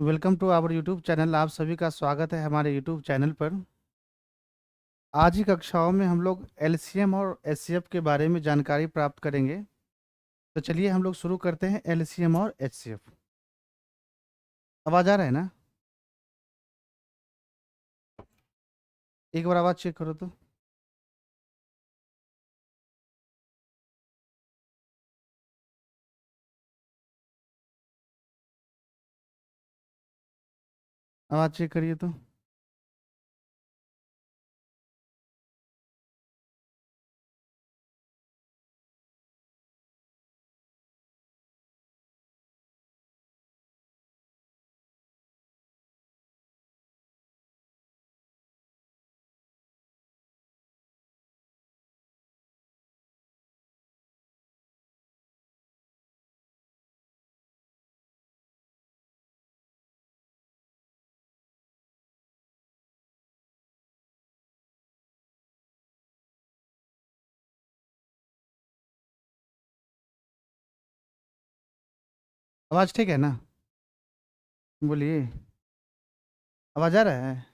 Welcome to our YouTube channel. आप सभी का स्वागत है हमारे यूट्यूब चैनल पर। आज की कक्षाओं में हम लोग एलसीएम और एचसीएफ के बारे में जानकारी प्राप्त करेंगे। तो चलिए हम लोग शुरू करते हैं एलसीएम और एचसीएफ। आवाज़ आ रहा है ना? एक बार आवाज़ चेक करो तो। आवाज़ चेक करिए तो। आवाज़ ठीक है ना? बोलिए। आवाज़ आ रहा है?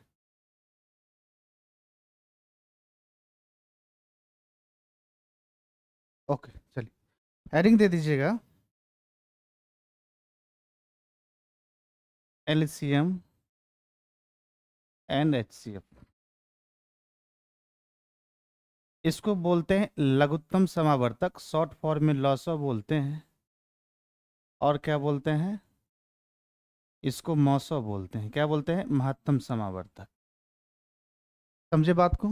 ओके चलिए, हेडिंग दे दीजिएगा एलसीएम एंड एचसीएफ। इसको बोलते हैं लघुत्तम समावर्तक, शॉर्ट फॉर्म में लॉसो बोलते हैं। और क्या बोलते हैं? इसको मौसो बोलते हैं। क्या बोलते हैं? महत्तम समावर्तक। समझे बात को?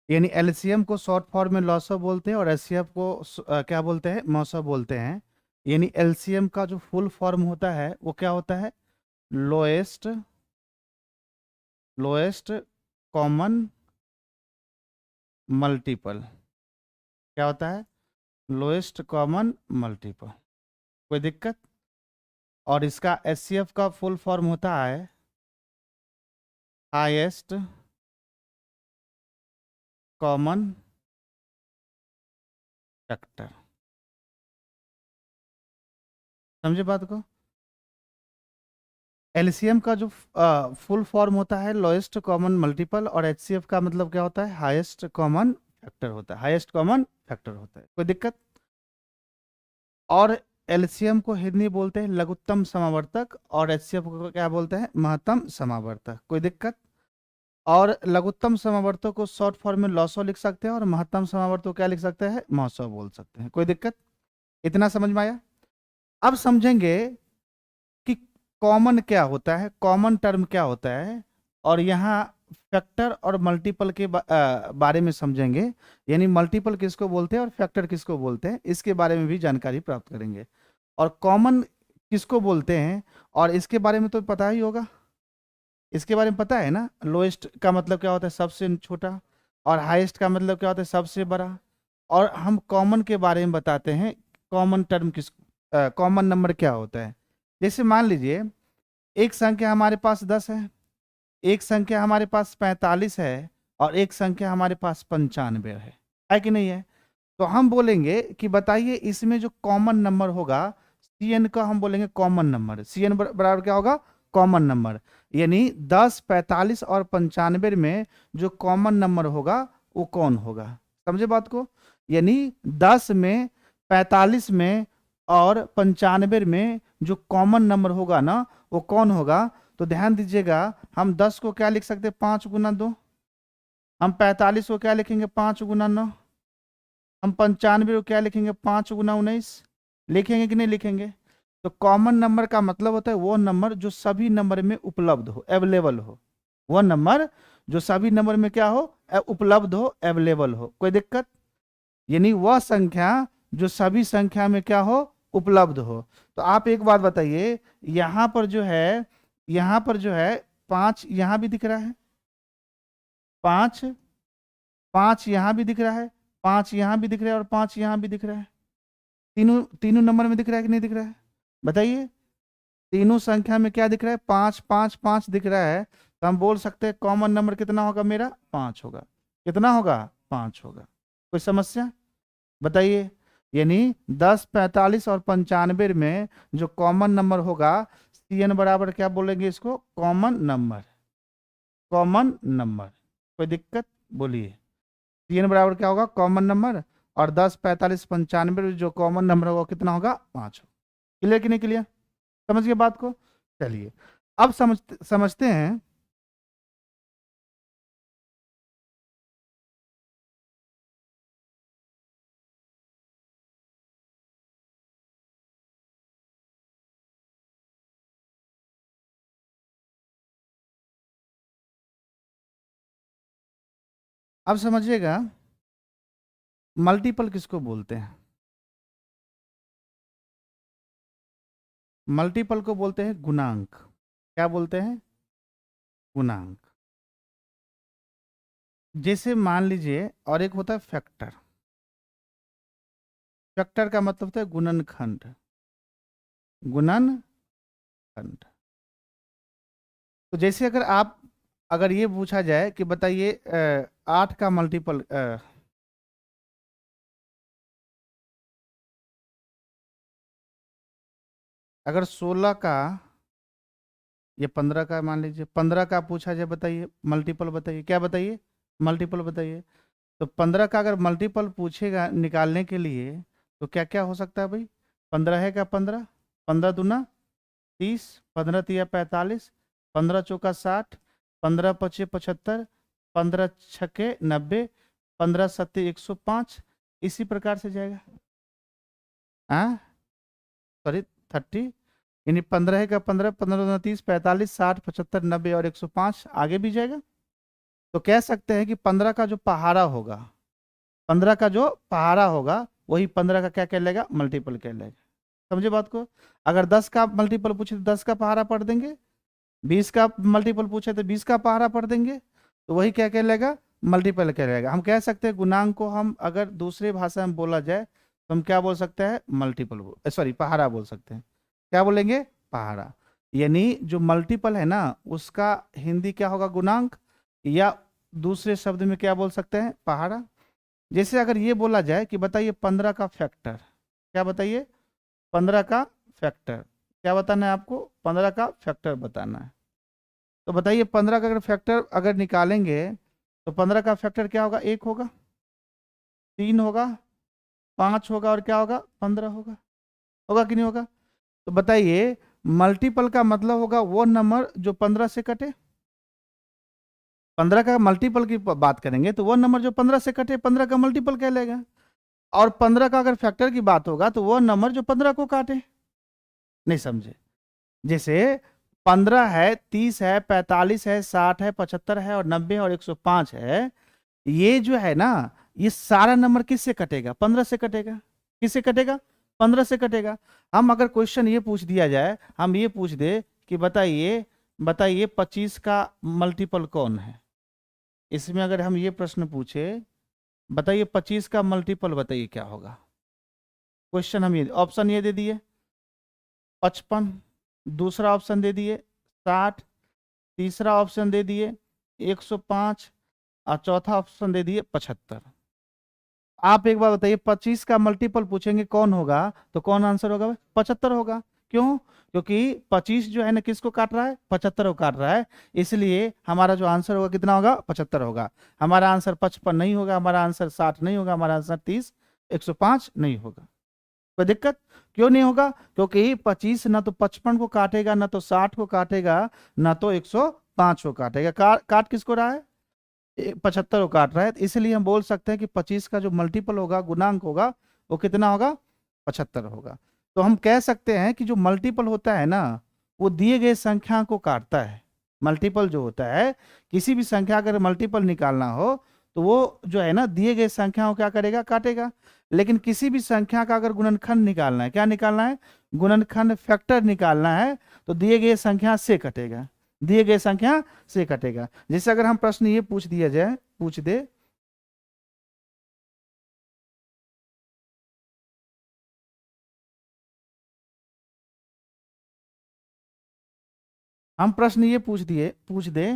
यानी एलसीएम को शॉर्ट फॉर्म में लॉसो बोलते हैं और एचसीएफ को क्या बोलते हैं? मौसो बोलते हैं। यानी एलसीएम का जो फुल फॉर्म होता है वो क्या होता है? Lowest lowest common multiple. क्या होता है? Lowest common multiple. कोई दिक्कत? और इसका एचसीएफ का फुल फॉर्म होता है हाईएस्ट कॉमन फैक्टर। समझे बात को? एलसीएम का जो फुल फॉर्म होता है लोएस्ट कॉमन मल्टीपल, और एचसीएफ का मतलब क्या होता है? हाईएस्ट कॉमन फैक्टर होता है। हाईएस्ट कॉमन फैक्टर होता है। कोई दिक्कत? और एलसीएम को हिंदी बोलते हैं लघुत्तम समावर्तक और एचसीएफ को क्या बोलते हैं? महत्तम समावर्तक। कोई दिक्कत? और लघुत्तम समावर्तक को शॉर्ट फॉर्म में लॉसो लिख सकते हैं और महत्तम समावर्तक को क्या लिख सकते हैं? मौसो बोल सकते हैं। कोई दिक्कत? इतना समझ में आया? अब समझेंगे कि कॉमन क्या होता है, कॉमन टर्म क्या होता है, और यहाँ फैक्टर और मल्टीपल के बारे में समझेंगे। यानी मल्टीपल किसको बोलते हैं और फैक्टर किसको बोलते हैं, इसके बारे में भी जानकारी प्राप्त करेंगे। और कॉमन किसको बोलते हैं, और इसके बारे में तो पता ही होगा। इसके बारे में पता है ना? लोएस्ट का मतलब क्या होता है? सबसे छोटा। और हाईएस्ट का मतलब क्या होता है? सबसे बड़ा। और हम कॉमन के बारे में बताते हैं। कॉमन टर्म किस कॉमन नंबर क्या होता है? जैसे मान लीजिए एक संख्या हमारे पास 10 है, एक संख्या हमारे पास 45 है, और एक संख्या हमारे पास 95 है कि नहीं है? तो हम बोलेंगे कि बताइए इसमें जो कॉमन नंबर होगा Cn का, हम बोलेंगे कॉमन नंबर। Cn बराबर क्या होगा? Common number. यानी 10, 45 और 95 में जो कॉमन नंबर होगा वो कौन होगा? समझे बात को? यानी 10 में, 45 में और 95 में जो कॉमन नंबर होगा ना, वो कौन होगा? तो ध्यान दीजिएगा, हम 10 को क्या लिख सकते हैं? 5 गुना 2। हम 45 को क्या लिखेंगे? 5 गुना 9। हम 95 को क्या लिखेंगे? 5 गुना 19। लिखेंगे कि नहीं लिखेंगे? तो कॉमन नंबर का मतलब होता है वो नंबर जो सभी नंबर में उपलब्ध हो, अवेलेबल हो। वो नंबर जो सभी नंबर में क्या हो? उपलब्ध हो, अवेलेबल हो। कोई दिक्कत? यानी वह संख्या जो सभी संख्या में क्या हो? उपलब्ध हो। तो आप एक बात बताइए, यहां पर जो है, यहां पर जो है 5 यहां भी दिख रहा है, 5 5 यहां भी दिख रहा है, 5 यहां भी दिख रहा है, और 5 यहां भी दिख रहा है। तीनों तीनों नंबर में दिख रहा है कि नहीं दिख रहा है? बताइए। तीनों संख्या में क्या दिख रहा है? 5 5 5 दिख रहा है। तो हम बोल सकते हैं कॉमन नंबर कितना होगा? मेरा 5 होगा। कितना होगा? 5 होगा। कोई समस्या? बताइए। यानी 10, 45 और 95 में जो कॉमन नंबर होगा Cn बराबर क्या बोलेंगे इसको, कॉमन नंबर, कॉमन नंबर। कोई दिक्कत, बोलिए। Cn बराबर क्या होगा, कॉमन नंबर, और 10, 45, 95 जो कॉमन नंबर होगा कितना होगा, 5। क्लियर कि नहीं क्लियर, समझ गए बात को। चलिए अब समझते हैं। अब समझिएगा मल्टीपल किसको बोलते हैं। मल्टीपल को बोलते हैं गुणांक। क्या बोलते हैं, गुणांक। जैसे मान लीजिए, और एक होता है फैक्टर। फैक्टर का मतलब होता है गुणनखंड, गुणनखंड। तो जैसे अगर आप, अगर ये पूछा जाए कि बताइए 8 का मल्टीपल, अगर 16 का, ये 15 का, मान लीजिए 15 का पूछा जाए, बताइए मल्टीपल बताइए, क्या बताइए, मल्टीपल बताइए। तो 15 का अगर मल्टीपल पूछेगा निकालने के लिए, तो क्या क्या हो सकता है भाई। 15 है क्या, 15, 15 दूना 30, 15 तिया 45, 15 चौका 60, 15 पचे 75, 15 छके 90, 15 सत्ते 105, इसी प्रकार से जाएगा। हाँ, सॉरी 30, यानी 15 का 15, 15 दूना 30, 45, 60, 75, 90 और 105 आगे भी जाएगा। तो कह सकते हैं कि 15 का जो पहाड़ा होगा, 15 का जो पहाड़ा होगा वही 15 का क्या कहलाएगा, मल्टीपल कहलाएगा। समझे बात को। अगर 10 का मल्टीपल पूछे तो 10 का पहाड़ा पढ़ देंगे, 20 का मल्टीपल पूछे तो 20 का पहाड़ा पढ़ देंगे, तो वही क्या कहलाएगा, मल्टीपल कहलाएगा। हम कह सकते हैं गुणांक को हम अगर दूसरे भाषा में बोला जाए तो हम क्या बोल सकते हैं, मल्टीपल सॉरी पहाड़ा बोल सकते हैं। क्या बोलेंगे, पहाड़ा। यानी जो मल्टीपल है ना उसका हिंदी क्या होगा, गुणांक, या दूसरे शब्द में क्या बोल सकते हैं, पहाड़ा। जैसे अगर ये बोला जाए कि बताइए 15 का फैक्टर, क्या बताइए, 15 का फैक्टर क्या बताना है आपको, 15 का फैक्टर बताना है। तो बताइए 15 का अगर फैक्टर अगर निकालेंगे तो 15 का फैक्टर क्या होगा, 1 होगा, 3 होगा, 5 होगा, और क्या होगा, 15 होगा। होगा कि नहीं होगा। तो बताइए मल्टीपल का मतलब होगा वो नंबर जो 15 से कटे। 15 का मल्टीपल की बात करेंगे तो वो नंबर जो 15 से कटे 15 का मल्टीपल कहलाएगा। और 15 का अगर फैक्टर की बात होगा तो वो नंबर जो 15 को काटे। नहीं समझे। जैसे 15 है, 30 है, 45 है, 60 है, 75 है, और 90 और 105 है, ये जो है ना, ये सारा नंबर किससे कटेगा, 15 से कटेगा। किससे कटेगा, 15 से कटेगा। हम अगर क्वेश्चन ये पूछ दिया जाए, हम ये पूछ दे कि बताइए, बताइए 25 का मल्टीपल कौन है। इसमें अगर हम ये प्रश्न पूछे, बताइए 25 का मल्टीपल बताइए क्या होगा। क्वेश्चन हम ये ऑप्शन ये दे दिए 55, दूसरा ऑप्शन दे दिए 60, तीसरा ऑप्शन दे दिए 105, और चौथा ऑप्शन दे दिए 75। आप एक बार बताइए 25 का मल्टीपल पूछेंगे कौन होगा, तो कौन आंसर होगा, 75 होगा। क्यों, क्योंकि 25 जो है ना किसको काट रहा है, 75 को काट रहा है। इसलिए हमारा जो आंसर होगा कितना होगा, 75 होगा। हमारा आंसर 55 नहीं होगा, हमारा आंसर 60 नहीं होगा, हमारा आंसर 30, 105 नहीं होगा। कोई दिक्कत, क्यों नहीं होगा, क्योंकि 25 ना तो 55 को काटेगा, ना तो 60 को काटेगा, ना तो 105 को काटेगा। काट किसको रहा है, 75 को काट रहा है। तो इसलिए हम बोल सकते हैं कि 25 का जो मल्टीपल होगा, गुणांक होगा, वो कितना होगा, 75 होगा। तो हम कह सकते हैं कि जो मल्टीपल होता है ना, वो दिए गए संख्या को काटता है। मल्टीपल जो होता है, किसी भी संख्या का अगर मल्टीपल निकालना हो तो वो जो है ना दिए गए संख्या को क्या करेगा, काटेगा। लेकिन किसी भी संख्या का अगर गुणनखंड निकालना है, क्या निकालना है, गुणनखंड फैक्टर निकालना है, तो दिए गए संख्या से कटेगा, दिए गए संख्या से कटेगा। जैसे अगर हम प्रश्न ये पूछ दिया जाए, पूछ दे, हम प्रश्न ये पूछ दे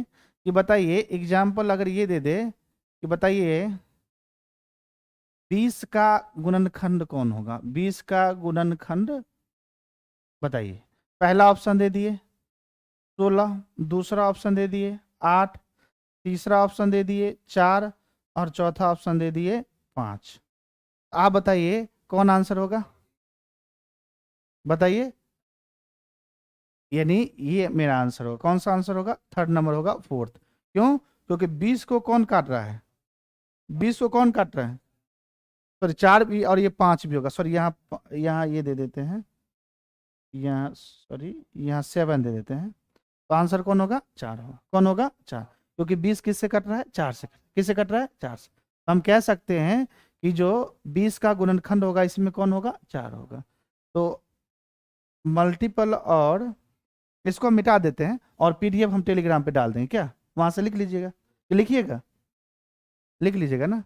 कि बताइए, एग्जाम्पल अगर ये दे दे कि बताइए 20 का गुणनखंड कौन होगा, 20 का गुणनखंड बताइए। पहला ऑप्शन दे दिए 16, दूसरा ऑप्शन दे दिए 8, तीसरा ऑप्शन दे दिए 4 और चौथा ऑप्शन दे दिए 5। आप बताइए कौन आंसर होगा, बताइए। यानी ये मेरा आंसर होगा। कौन सा आंसर होगा? थर्ड नंबर होगा, फोर्थ। क्यों? क्योंकि 20 को कौन काट रहा है? 20 को कौन काट रहा है? सॉरी 4 भी और ये 5 भी होगा। सॉरी यहाँ ये दे देते हैं, यहाँ सॉरी यहाँ 7 दे देते हैं। तो आंसर कौन होगा? 4 होगा। कौन होगा? 4। क्योंकि 20 किससे कट रहा है? 4 से। किससे कट रहा है? 4 से। तो हम कह सकते हैं कि जो 20 का गुणनखंड होगा इसमें कौन होगा? 4 होगा। तो मल्टीपल, और इसको हम मिटा देते हैं और पीडीएफ हम टेलीग्राम पे डाल देंगे क्या? वहां से लिख लीजिएगा, लिखिएगा, लिख लीजिएगा ना।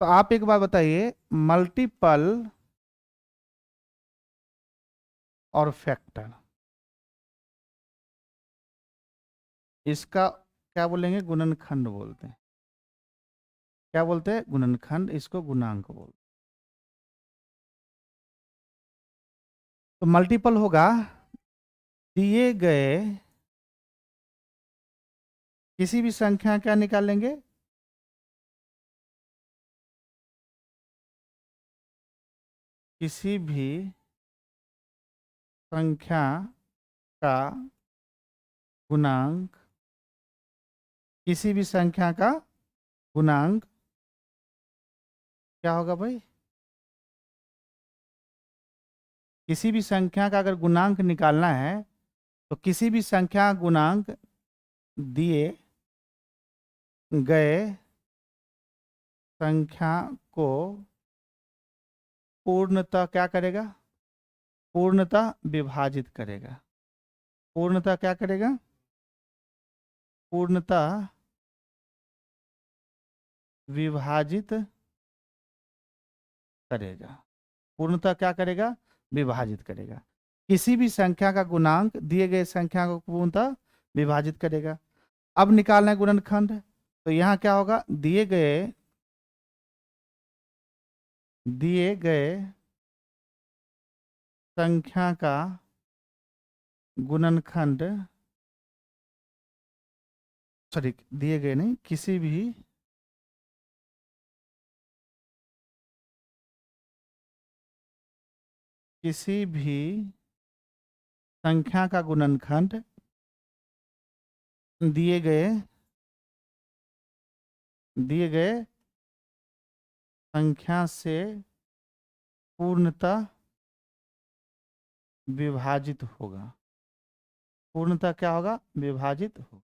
तो आप एक बार बताइए, मल्टीपल और फैक्टर, इसका क्या बोलेंगे? गुणनखंड बोलते हैं। क्या बोलते हैं? गुणनखंड। इसको गुणांक बोलते हैं। तो मल्टीपल होगा दिए गए किसी भी संख्या, क्या निकालेंगे? किसी भी संख्या का गुणांक, किसी भी संख्या का गुणांक क्या होगा भाई? किसी भी संख्या का अगर गुणांक निकालना है तो किसी भी संख्या गुणांक दिए गए संख्या को पूर्णतः क्या करेगा? पूर्णतः विभाजित करेगा। पूर्णतः क्या करेगा? पूर्णतः विभाजित करेगा। पूर्णतः क्या करेगा? विभाजित करेगा। किसी भी संख्या का गुणांक दिए गए संख्या को पूर्णतः विभाजित करेगा। अब निकालना है गुणनखंड। तो यहाँ क्या होगा? दिए गए संख्या का गुणनखंड, सॉरी दिए गए नहीं, किसी भी संख्या का गुणनखंड दिए गए संख्या से पूर्णतः विभाजित होगा। पूर्णतः क्या होगा? विभाजित होगा।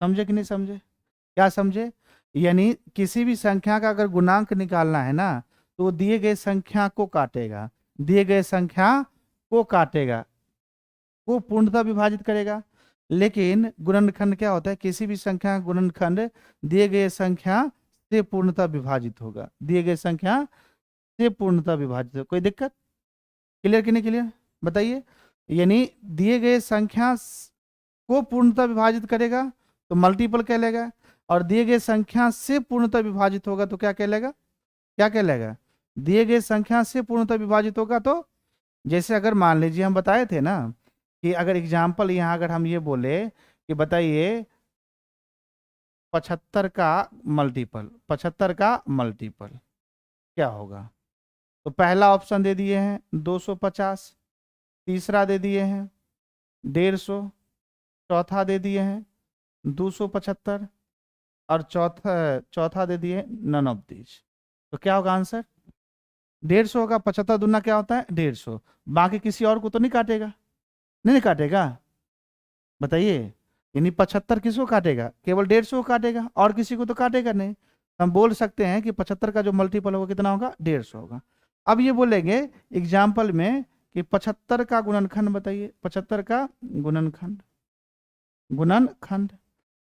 समझे कि नहीं समझे? क्या समझे? यानी किसी भी संख्या का अगर गुणांक निकालना है ना, तो वो दिए गए संख्या को काटेगा, दिए गए संख्या को काटेगा, को पूर्णतः विभाजित करेगा। लेकिन गुणनखंड क्या होता है? किसी भी संख्या का गुणनखंड दिए गए संख्या से पूर्णतः विभाजित होगा। दिए गए संख्या से पूर्णतः विभाजित होगा। कोई दिक्कत? क्लियर कि नहीं क्लियर? बताइए। यानी दिए गए संख्या को पूर्णतः विभाजित करेगा तो मल्टीपल कहलाएगा, और दिए गए संख्या से पूर्णतः विभाजित होगा तो क्या कहलाएगा? क्या कहलाएगा? दिए गए संख्या से पूर्णतः विभाजित होगा तो, जैसे अगर मान लीजिए हम बताए थे ना कि अगर एग्जाम्पल यहाँ अगर हम ये बोले कि बताइए 75 का मल्टीपल, 75 का मल्टीपल क्या होगा? तो पहला ऑप्शन दे दिए हैं 250, तीसरा दे दिए हैं 150, चौथा दे दिए हैं 275 और चौथा दे दिए नन ऑफ दीज। तो क्या होगा आंसर? 150 होगा। 75 दूना क्या होता है? 150। बाकी किसी और को तो नहीं काटेगा? नहीं काटेगा। बताइए। यानी 75 किसको काटेगा? केवल 150 को काटेगा, और किसी को तो काटेगा नहीं। हम बोल सकते हैं कि 75 का जो मल्टीपल होगा कितना होगा? 150 होगा। अब ये बोलेंगे एग्जाम्पल में कि 75 का गुणनखंड बताइए। 75 का गुणनखंड, गुणनखंड।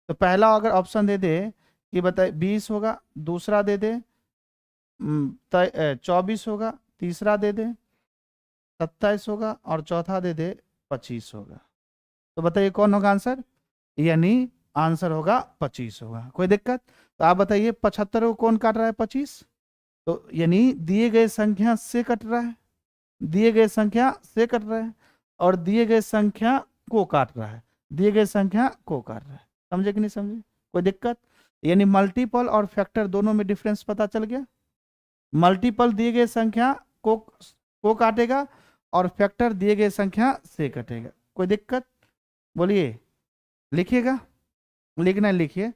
तो पहला अगर ऑप्शन दे दे कि बताइए 20 होगा, दूसरा दे दे 24 होगा, तीसरा दे दे 27 होगा और चौथा दे दे 25 होगा। तो बताइए कौन होगा आंसर? यानी आंसर होगा 25 होगा। कोई दिक्कत? तो आप बताइए 75 को कौन काट रहा है? 25। तो यानी दिए गए संख्या से कट रहा है, दिए गए संख्या से कट रहा है और दिए गए संख्या को काट रहा है, दिए गए संख्या को काट रहा है। समझे कि नहीं समझे? कोई दिक्कत? यानी मल्टीपल और फैक्टर दोनों में डिफरेंस पता चल गया। मल्टीपल दिए गए संख्या को काटेगा और फैक्टर दिए गए संख्या से कटेगा। कोई दिक्कत? बोलिए, लिखिएगा, लिखना है लिखिए।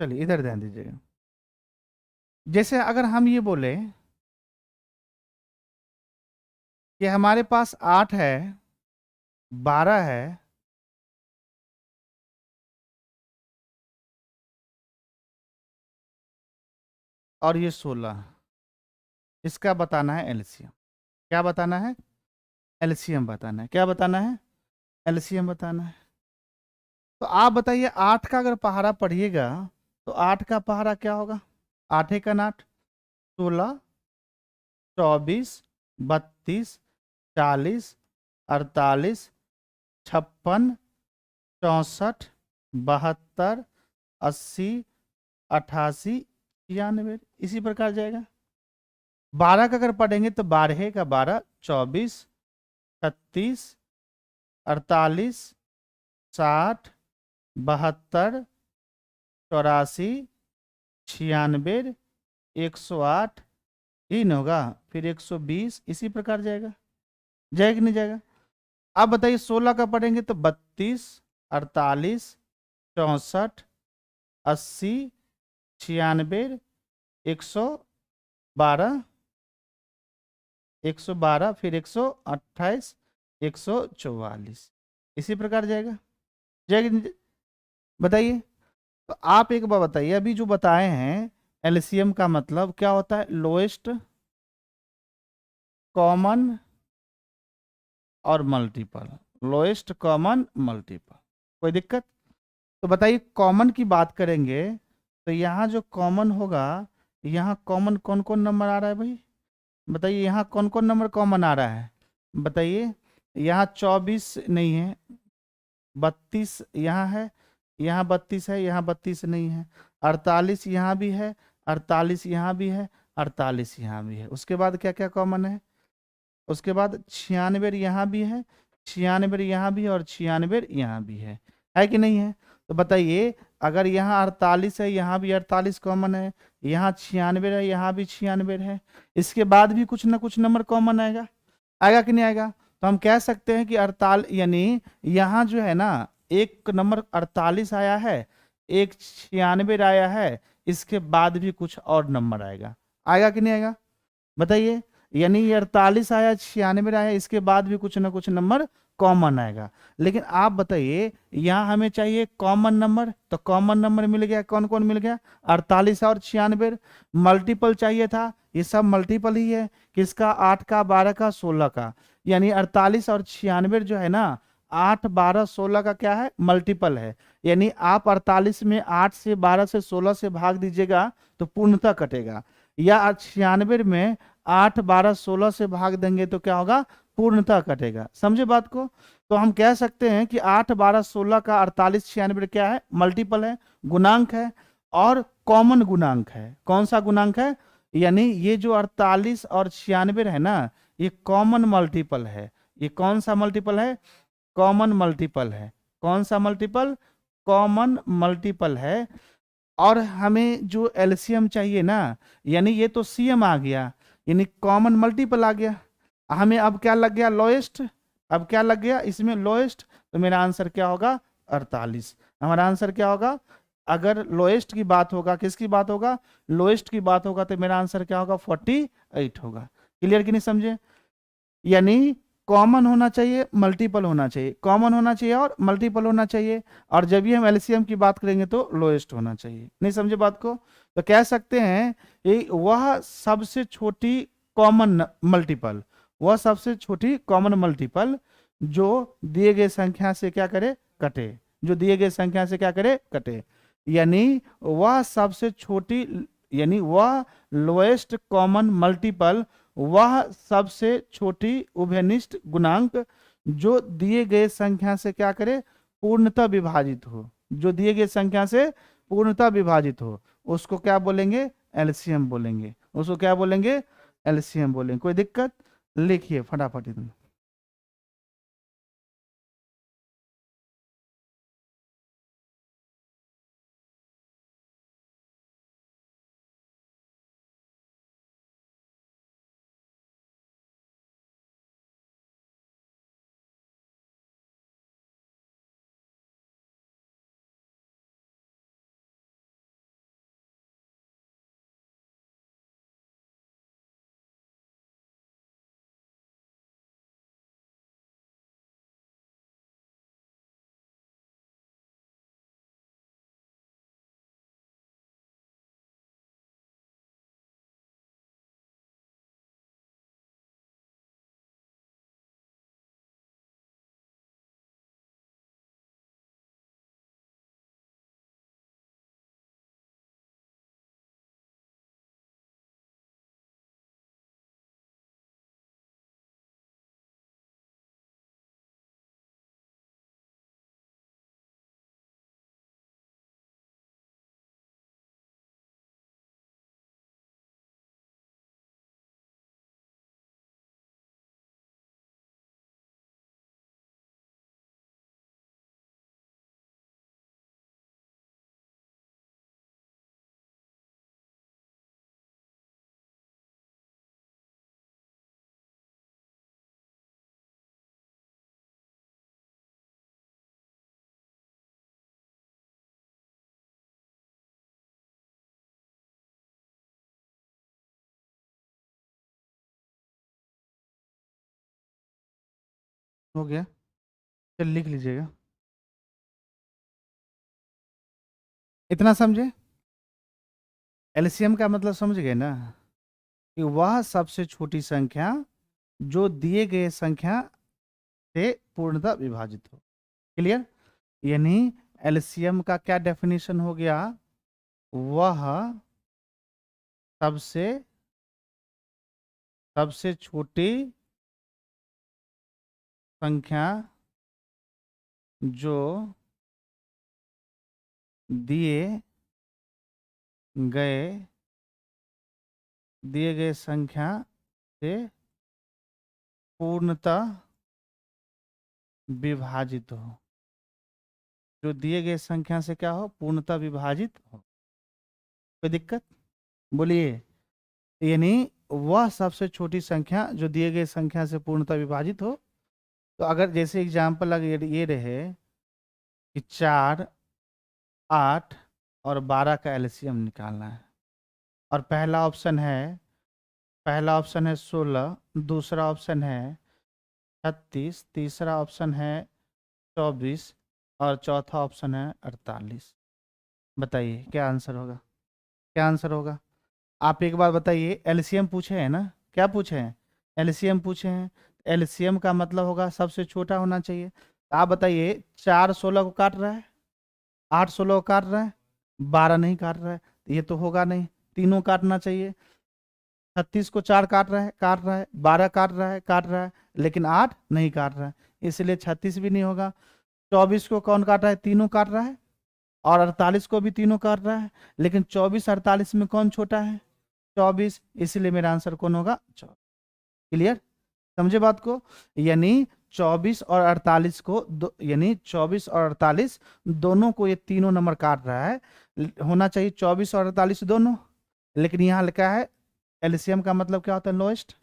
चलिए इधर ध्यान दीजिएगा। जैसे अगर हम ये बोले कि हमारे पास 8 है, 12 है और ये 16, इसका बताना है एलसीएम। क्या बताना है? एलसीएम बताना है। क्या बताना है? एलसीएम बताना है। तो आप बताइए, 8 का अगर पहाड़ा पढ़िएगा तो 8 का पहाड़ा क्या होगा? 8 का 8, 16, 24, 32, 40, 48, 56, 64, 72, 80, 88, 96, इसी प्रकार जाएगा। 12 का अगर पढ़ेंगे तो 12 का 12, 24, 36, 48, 60, 72, 84, 96, 108, इन होगा, फिर 120, इसी प्रकार जाएगा। जाएगा कि नहीं जाएगा? आप बताइए 16 का पढ़ेंगे तो 32, 48, 64, 80, 96, 112, 112, फिर 128, 144, इसी प्रकार जाएगा। जाएगा कि नहीं बताइए? तो आप एक बार बताइए, अभी जो बताए हैं एलसीएम का मतलब क्या होता है? लोएस्ट कॉमन और मल्टीपल, लोएस्ट कॉमन मल्टीपल। कोई दिक्कत? तो बताइए, कॉमन की बात करेंगे तो यहाँ जो कॉमन होगा, यहाँ कॉमन कौन कौन नंबर आ रहा है भाई? बताइए, यहाँ कौन कौन नंबर कॉमन आ रहा है? बताइए, यहाँ 24 नहीं है, 32 यहाँ है, यहाँ 32 है, यहाँ 32 नहीं है, 48 यहाँ भी है, 48 यहाँ भी है, 48 यहाँ भी है। उसके बाद क्या क्या कॉमन है? उसके बाद 96 यहाँ भी है, 96 यहाँ भी है और 96 यहाँ भी है कि नहीं है? तो बताइए, अगर यहाँ 48 है, यहाँ भी 48 कॉमन है, यहाँ 96 है, यहाँ भी 96 है, इसके बाद भी कुछ ना कुछ नंबर कॉमन आएगा। आएगा कि नहीं आएगा? तो हम कह सकते हैं कि 48, यानी यहाँ जो है ना, एक नंबर 48 आया है, एक 96 आया है, इसके बाद भी कुछ और नंबर आएगा। आएगा कि नहीं आएगा? बताइए, यानी ये 48 आया, 96 आया, इसके बाद भी कुछ ना कुछ नंबर कॉमन आएगा। लेकिन आप बताइए, यहाँ हमें चाहिए कॉमन नंबर, तो कॉमन नंबर मिल गया। कौन कौन मिल गया? 48 और 96। मल्टीपल चाहिए था, ये सब मल्टीपल ही है, किसका? 8 का, 12 का, 16 का। यानी 48 और 96 जो है ना, 8, 12, 16 का क्या है? मल्टीपल है। यानी आप 48 में 8 से, 12 से, 16 से भाग दीजिएगा तो पूर्णतः कटेगा, या 96 में 8, 12, 16 से भाग देंगे तो क्या होगा? पूर्णतः कटेगा। समझे बात को? तो हम कह सकते हैं कि 8, 12, 16 का 48, 96 क्या है? मल्टीपल है, गुणांक है और कॉमन गुणांक है। कौन सा गुणांक है? यानी ये जो 48 और 96 है ना, ये कॉमन मल्टीपल है। ये कौन सा मल्टीपल है? कॉमन मल्टीपल है। कौन सा मल्टीपल? कॉमन मल्टीपल है। और हमें जो एलसीएम चाहिए ना, यानी ये तो सीएम आ गया, यानी कॉमन मल्टीपल आ गया। हमें अब क्या लग गया? लोएस्ट। अब क्या लग गया इसमें? लोएस्ट। तो मेरा आंसर क्या होगा? 48। हमारा आंसर क्या होगा? अगर लोएस्ट की बात होगा, किसकी बात होगा? लोएस्ट की बात होगा, तो मेरा आंसर क्या होगा? 48 होगा। क्लियर कि नहीं समझे? यानी कॉमन होना चाहिए, मल्टीपल होना चाहिए, कॉमन होना चाहिए और मल्टीपल होना चाहिए, और जब भी हम एलसीएम की बात करेंगे तो लोएस्ट होना चाहिए। नहीं समझे बात को? तो कह सकते हैं वह सबसे छोटी कॉमन मल्टीपल, वह सबसे छोटी कॉमन मल्टीपल जो दिए गए संख्या से क्या करे? कटे। जो दिए गए संख्या से क्या करे? कटे। यानी वह सबसे छोटी, यानी वह लोएस्ट कॉमन मल्टीपल, वह सबसे छोटी उभयनिष्ठ गुणांक जो दिए गए संख्या से क्या करे? पूर्णतः विभाजित हो, जो दिए गए संख्या से पूर्णतः विभाजित हो, उसको क्या बोलेंगे? एलसीएम बोलेंगे। उसको क्या बोलेंगे? एलसीएम बोलेंगे। कोई दिक्कत? लिखिए फटाफट इतना। हो गया? चल लिख लीजिएगा। इतना समझे? एलसीएम का मतलब समझ गए ना? कि वह सबसे छोटी संख्या जो दिए गए संख्या से पूर्णतः विभाजित हो। क्लियर? यानी एलसीएम का क्या डेफिनेशन हो गया? वह सबसे सबसे छोटी संख्या जो दिए गए दिए गए संख्या से पूर्णतः विभाजित हो। जो दिए गए संख्या से क्या हो? पूर्णतः विभाजित हो। कोई दिक्कत? बोलिए। यानी वह सबसे छोटी संख्या जो दिए गए संख्या से पूर्णतः विभाजित हो। तो अगर जैसे एग्जाम्पल अगर ये रहे कि 4, 8 और 12 का एलसीएम निकालना है, और पहला ऑप्शन है 16, दूसरा ऑप्शन है 36, तीसरा ऑप्शन है 24 और चौथा ऑप्शन है 48। बताइए क्या आंसर होगा? क्या आंसर होगा? आप एक बार बताइए। एलसीएम पूछे हैं ना? क्या पूछे हैं? एलसीएम पूछे हैं। एलसीएम का मतलब होगा सबसे छोटा होना चाहिए। तो आप बताइए, 4 16 को काट रहा है, 8 16 को काट रहा है, 12 नहीं काट रहा है, तो ये तो होगा नहीं। तीनों काटना चाहिए। 36 को 4 काट रहा है, 12 काट रहा है, लेकिन 8 नहीं काट रहा है, इसलिए 36 भी नहीं होगा। 24 को कौन काट रहा है? तीनों काट रहा है। और 48 को भी तीनों काट रहा है, लेकिन 24 48 में कौन छोटा है? 24, इसलिए मेरा आंसर कौन होगा? 24। क्लियर? समझे बात को? यानी 24 और 48 को यानी 24 और 48 दोनों को ये तीनों नंबर काट रहा है। होना चाहिए 24 और 48 दोनों, लेकिन यहाँ लिखा है एलसीएम का मतलब क्या होता है? लोएस्ट,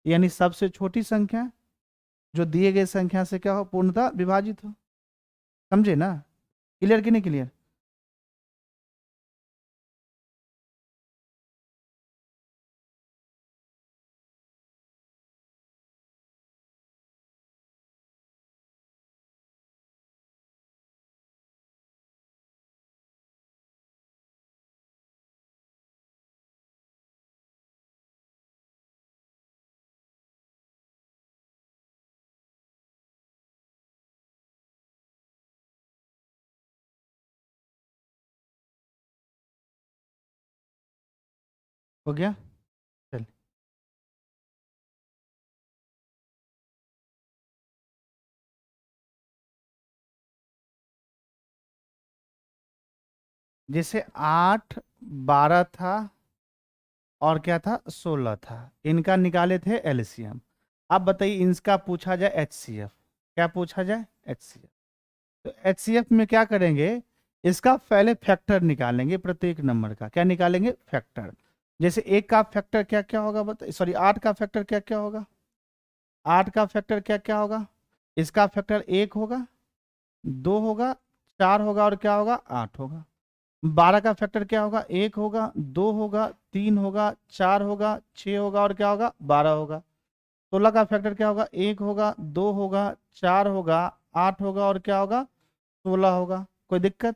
यानी सबसे छोटी संख्या जो दिए गए संख्या से क्या हो? पूर्णतः विभाजित हो। समझे ना? क्लियर कि नहीं क्लियर? हो गया? चल। जैसे 8 12 था और क्या था 16 था, इनका निकाले थे एलसीएम। अब बताइए इनका पूछा जाए एचसीएफ, क्या पूछा जाए एचसीएफ। तो एचसीएफ में क्या करेंगे, इसका पहले फैक्टर निकालेंगे, प्रत्येक नंबर का क्या निकालेंगे, फैक्टर। जैसे एक का फैक्टर क्या क्या होगा बताइए, सॉरी 8 का फैक्टर क्या क्या होगा, 8 का फैक्टर क्या क्या होगा, इसका फैक्टर 1 होगा, 2 होगा, 4 होगा और क्या होगा 8 होगा। 12 का फैक्टर क्या होगा, 1 होगा, 2 होगा, 3 होगा, 4 होगा, 6 होगा और क्या होगा 12 होगा। 16 का फैक्टर क्या होगा, 1 होगा, 2 होगा, 4 होगा, 8 होगा और क्या होगा 16 होगा। कोई दिक्कत,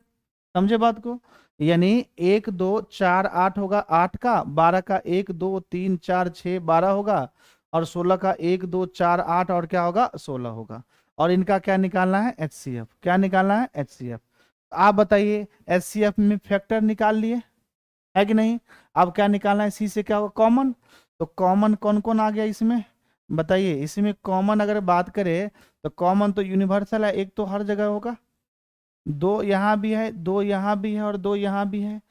समझे बात को। यानी 1 2 4 8 होगा, 8 का, 12 का 1 2 3 4 6 12 होगा, और 16 का 1 2 4 8 और क्या होगा 16 होगा। और इनका क्या निकालना है एचसीएफ, क्या निकालना है एचसीएफ। आप बताइए एचसीएफ में फैक्टर निकाल लिए है कि नहीं। अब क्या निकालना है, सी से क्या होगा कॉमन। तो कॉमन कौन कौन आ गया इसमें बताइए, इसमें कॉमन अगर बात करें तो कॉमन तो यूनिवर्सल है, एक तो हर जगह होगा, 2 यहाँ भी है, 2 यहाँ भी है और 2 यहाँ भी है,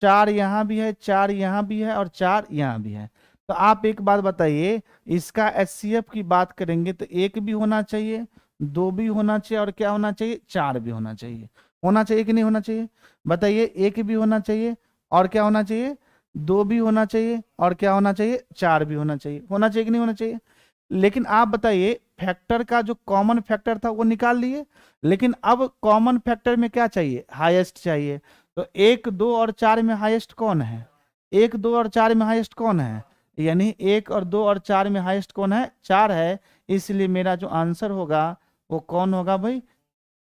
4 यहाँ भी है, 4 यहाँ भी है और 4 यहाँ भी है। तो आप एक बात बताइए, इसका एचसीएफ की बात करेंगे तो 1 भी होना चाहिए, 2 भी होना चाहिए और क्या होना चाहिए 4 भी होना चाहिए कि नहीं होना चाहिए। बताइए 1 भी होना चाहिए और क्या होना चाहिए 2 भी होना चाहिए और क्या होना चाहिए 4 भी होना चाहिए कि नहीं होना चाहिए। लेकिन आप बताइए फैक्टर का जो कॉमन फैक्टर था वो निकाल लिए, लेकिन अब कॉमन फैक्टर में क्या चाहिए, हाईएस्ट चाहिए। तो 1 2 और 4 में हाईएस्ट कौन है, 1 2 और 4 में हाईएस्ट कौन है, यानी 1 और 2 और 4 में हाईएस्ट कौन है 4 है। इसलिए मेरा जो आंसर होगा वो कौन होगा भाई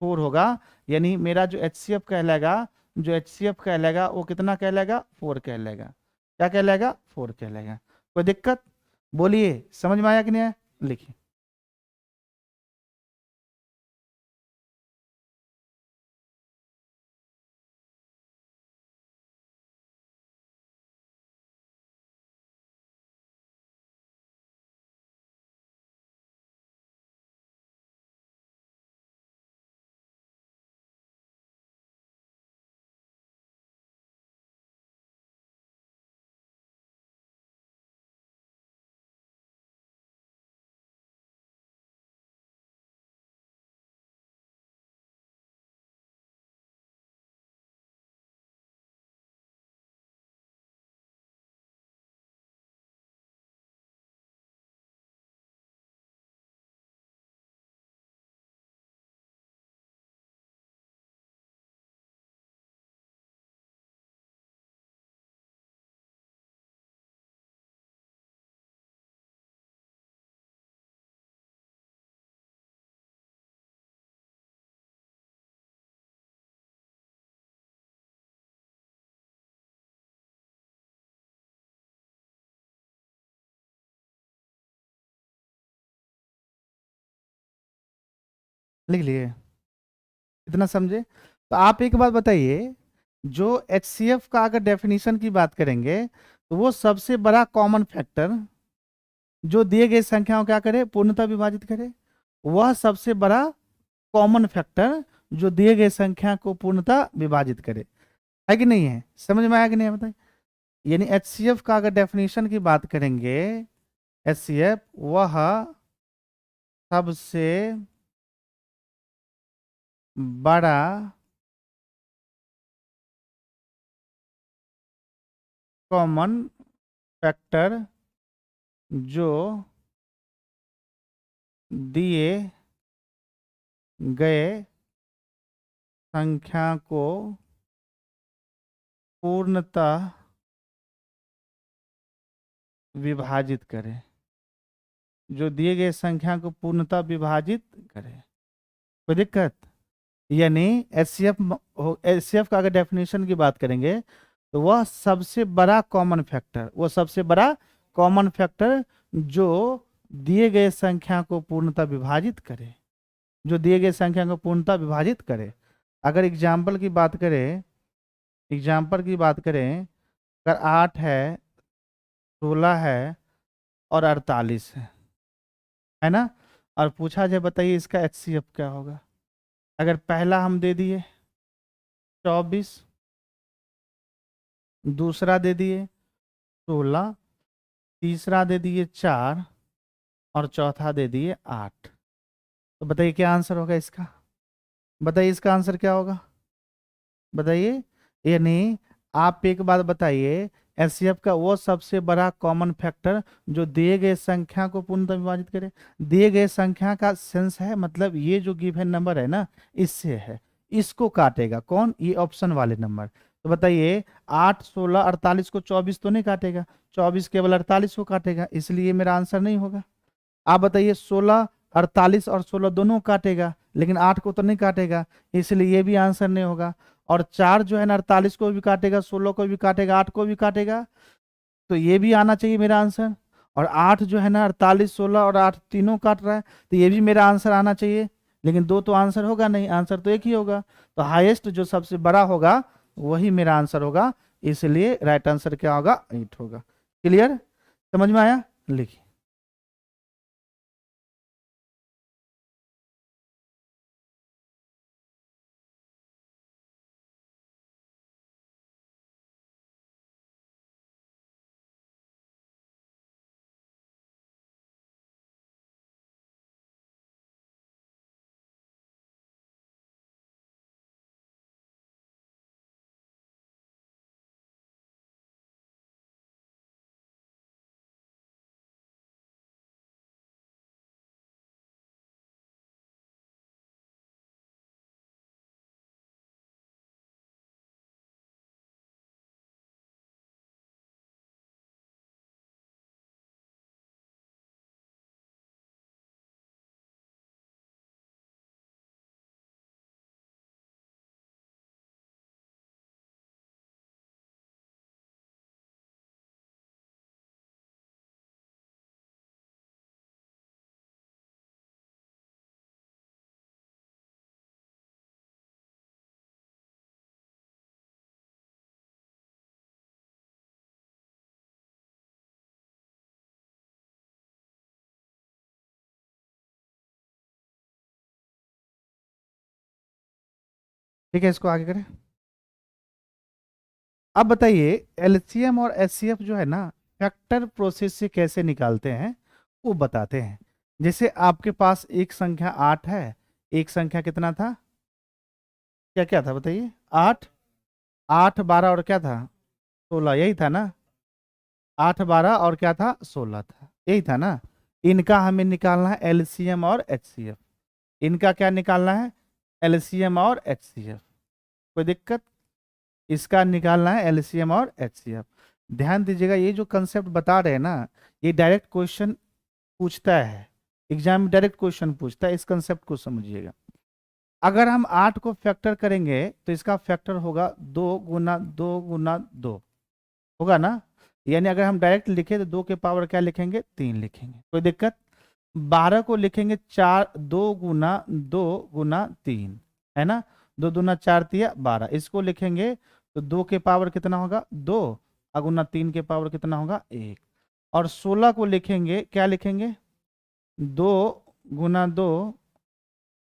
4 होगा। यानी मेरा जो एचसीएफ कहलाएगा, जो एचसीएफ कहलाएगा वो कितना कहलाएगा 4 कहलाएगा। क्या कहलाएगा 4 कहलाएगा। कोई दिक्कत, बोलिए समझ में आया कि नहीं आया, लिखिए। लिख लिए, इतना समझे। तो आप एक बात बताइए, जो एचसीएफ का अगर डेफिनेशन की बात करेंगे तो वो सबसे बड़ा कॉमन फैक्टर जो दिए गए संख्या को क्या करे पूर्णतः विभाजित करे, वह सबसे बड़ा कॉमन फैक्टर जो दिए गए संख्या को पूर्णतः विभाजित करे, है कि नहीं है, समझ में आया कि नहीं है बताइए। यानी एचसीएफ का अगर डेफिनेशन की बात करेंगे, एचसीएफ वह सबसे बड़ा कॉमन फैक्टर जो दिए गए संख्या को पूर्णतः विभाजित करे, जो दिए गए संख्या को पूर्णतः विभाजित करे। कोई दिक्कत, यानी एचसीएफ का अगर डेफिनेशन की बात करेंगे तो वह सबसे बड़ा कॉमन फैक्टर, वो सबसे बड़ा कॉमन फैक्टर जो दिए गए संख्या को पूर्णतः विभाजित करे, जो दिए गए संख्या को पूर्णतः विभाजित करे। अगर एग्जाम्पल की बात करें, अगर 8 है, 16 है और 48 है ना, और पूछा जाए बताइए इसका एचसीएफ क्या होगा। अगर पहला हम दे दिए 24, दूसरा दे दिए 16, तीसरा दे दिए 4 और चौथा दे दिए 8। तो बताइए क्या आंसर होगा इसका? बताइए इसका आंसर क्या होगा? बताइए। यानी आप एक बात बताइए, एचसीएफ का वो सबसे बड़ा कॉमन फैक्टर जो दिए गए संख्या को पूर्णतः विभाजित करे। दिए गए संख्या का सेंस है मतलब ये जो गिवन नंबर है ना, इससे है, इसको काटेगा कौन? ये ऑप्शन वाले नंबर। तो बताइए 8, 16, 48 को 24 तो नहीं काटेगा, 24 केवल 48 को काटेगा, इसलिए मेरा आंसर नहीं होगा। आप बताइए 16, 48 और 16 दोनों काटेगा, लेकिन 8 को तो नहीं काटेगा, इसलिए ये भी आंसर नहीं होगा। और 4 जो है ना 48 को भी काटेगा, 16 को भी काटेगा, 8 को भी काटेगा, तो ये भी आना चाहिए मेरा आंसर। और 8 जो है ना 48, 16 और 8 तीनों काट रहा है, तो ये भी मेरा आंसर आना चाहिए। लेकिन दो तो आंसर होगा नहीं, आंसर तो एक ही होगा। तो हाईएस्ट जो सबसे बड़ा होगा वही मेरा आंसर होगा, इसलिए राइट आंसर क्या होगा? 8 होगा। क्लियर? समझ में आया? लिखिए। ठीक है, इसको आगे करें। अब बताइए एलसीएम और एचसीएफ जो है ना, फैक्टर प्रोसेस से कैसे निकालते हैं वो बताते हैं। जैसे आपके पास एक संख्या 8 है, एक संख्या कितना था? क्या क्या था बताइए? 8, 8, 12 और क्या था? 16, यही था ना? 8, 12 और क्या था? 16 था, यही था ना? इनका हमें निकालना है एलसीएम और एचसीएफ। इनका क्या निकालना है? एलसीएम और एचसीएफ। कोई दिक्कत? इसका निकालना है एलसीएम और एचसीएफ। ध्यान दीजिएगा, ये जो कंसेप्ट बता रहे हैं ना, ये डायरेक्ट क्वेश्चन पूछता है, एग्जाम में डायरेक्ट क्वेश्चन पूछता है, इस कंसेप्ट को समझिएगा। अगर हम 8 को फैक्टर करेंगे तो इसका फैक्टर होगा 2 गुना 2 गुना 2, होगा ना? यानी अगर हम डायरेक्ट लिखे तो 2 के पावर क्या लिखेंगे? 3 लिखेंगे। कोई दिक्कत? 12 को लिखेंगे 4, 2 गुना 2 गुना 3, है ना? 2 दूना 4 तिया 12, इसको लिखेंगे तो 2 के पावर कितना होगा? 2, अगुना 3 के पावर कितना होगा? 1। और 16 को लिखेंगे, क्या लिखेंगे? 2 गुना 2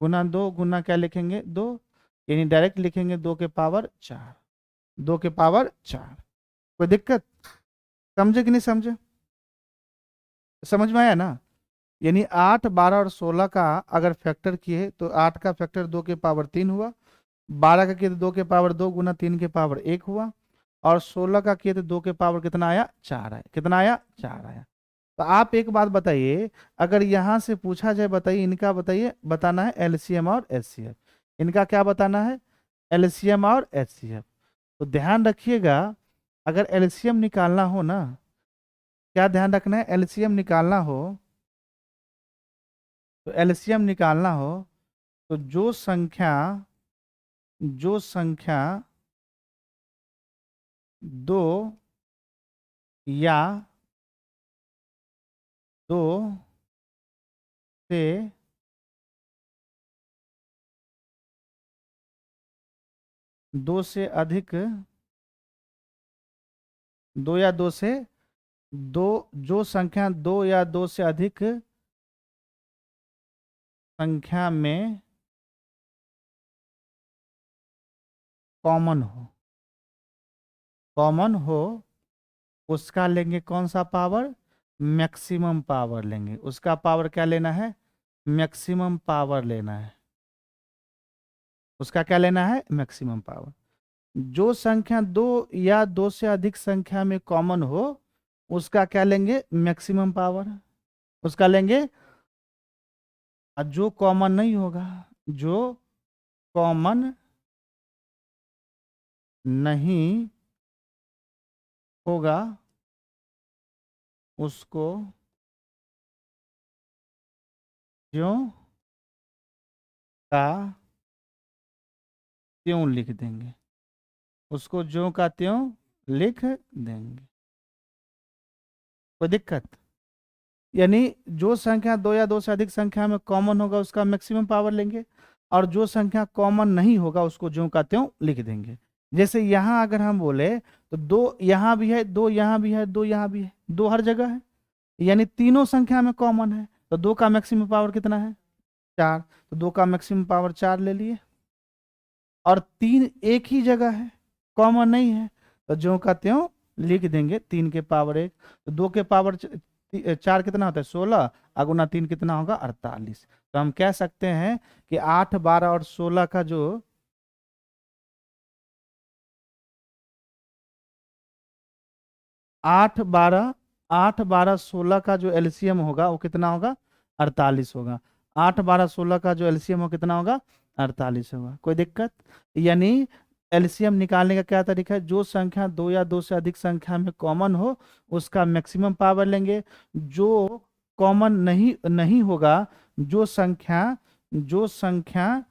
गुना 2 क्या लिखेंगे? 2, यानी डायरेक्ट लिखेंगे 2 के पावर 4, 2 के पावर 4। कोई दिक्कत? समझे कि नहीं समझे? समझ में आया ना? यानी 8, 12 और 16 का अगर फैक्टर किए तो 8 का फैक्टर 2 के पावर 3 हुआ, 12 का किए तो 2 के पावर 2 गुना 3 के पावर 1 हुआ, और 16 का किए तो 2 के पावर कितना आया? 4 आया। कितना आया? 4 आया। तो आप एक बात बताइए, अगर यहां से पूछा जाए, बताइए इनका, बताइए बताना है एलसीएम और एचसीएफ। इनका क्या बताना है? एलसीएम और एचसीएफ। तो ध्यान रखिएगा, अगर एलसीएम निकालना हो ना, क्या ध्यान रखना है? एलसीएम निकालना हो, तो एलसीएम निकालना हो तो जो संख्या 2 या 2 से 2 से अधिक, 2 या 2 से 2, जो संख्या 2 या 2 से अधिक संख्या में कॉमन हो, कॉमन हो उसका लेंगे कौन सा पावर, मैक्सिमम पावर लेंगे। उसका पावर क्या लेना है, मैक्सिमम पावर लेना है। उसका क्या लेना है, मैक्सिमम पावर। जो संख्या दो या दो से अधिक संख्या में कॉमन हो उसका क्या लेंगे, मैक्सिमम पावर उसका लेंगे। और जो कॉमन नहीं होगा, जो कॉमन नहीं होगा उसको ज्यों का त्यों लिख देंगे। उसको ज्यों का त्यों लिख देंगे। कोई दिक्कत, यानी जो संख्या दो या दो से अधिक संख्या में कॉमन होगा उसका मैक्सिमम पावर लेंगे, और जो संख्या कॉमन नहीं होगा उसको ज्यों का त्यों लिख देंगे। जैसे यहाँ अगर हम बोले तो दो यहाँ भी है, दो यहाँ भी है, दो यहाँ भी है, दो हर जगह है, यानी तीनों संख्या में कॉमन है। तो दो का मैक्सिमम पावर कितना है, चार। तो दो का मैक्सिमम पावर चार ले लिए। और तीन एक ही जगह है, कॉमन नहीं है, तो ज्यों का त्यों लिख देंगे, तीन के पावर एक। तो दो के पावर चार कितना होता है, 16, अगुना तीन कितना होगा, 48। तो हम कह सकते हैं कि 8, 12 और 16 का जो 8, 12 का जो एलसीएम होगा वो कितना होगा, 48 होगा। 8, 12, 16 का जो एलसीएम हो कितना होगा, 48 होगा। कोई दिक्कत, यानी एलसीएम निकालने का क्या तरीका है, जो संख्या दो या दो से अधिक संख्या में कॉमन हो उसका मैक्सिमम पावर लेंगे। जो कॉमन नहीं नहीं होगा, जो संख्या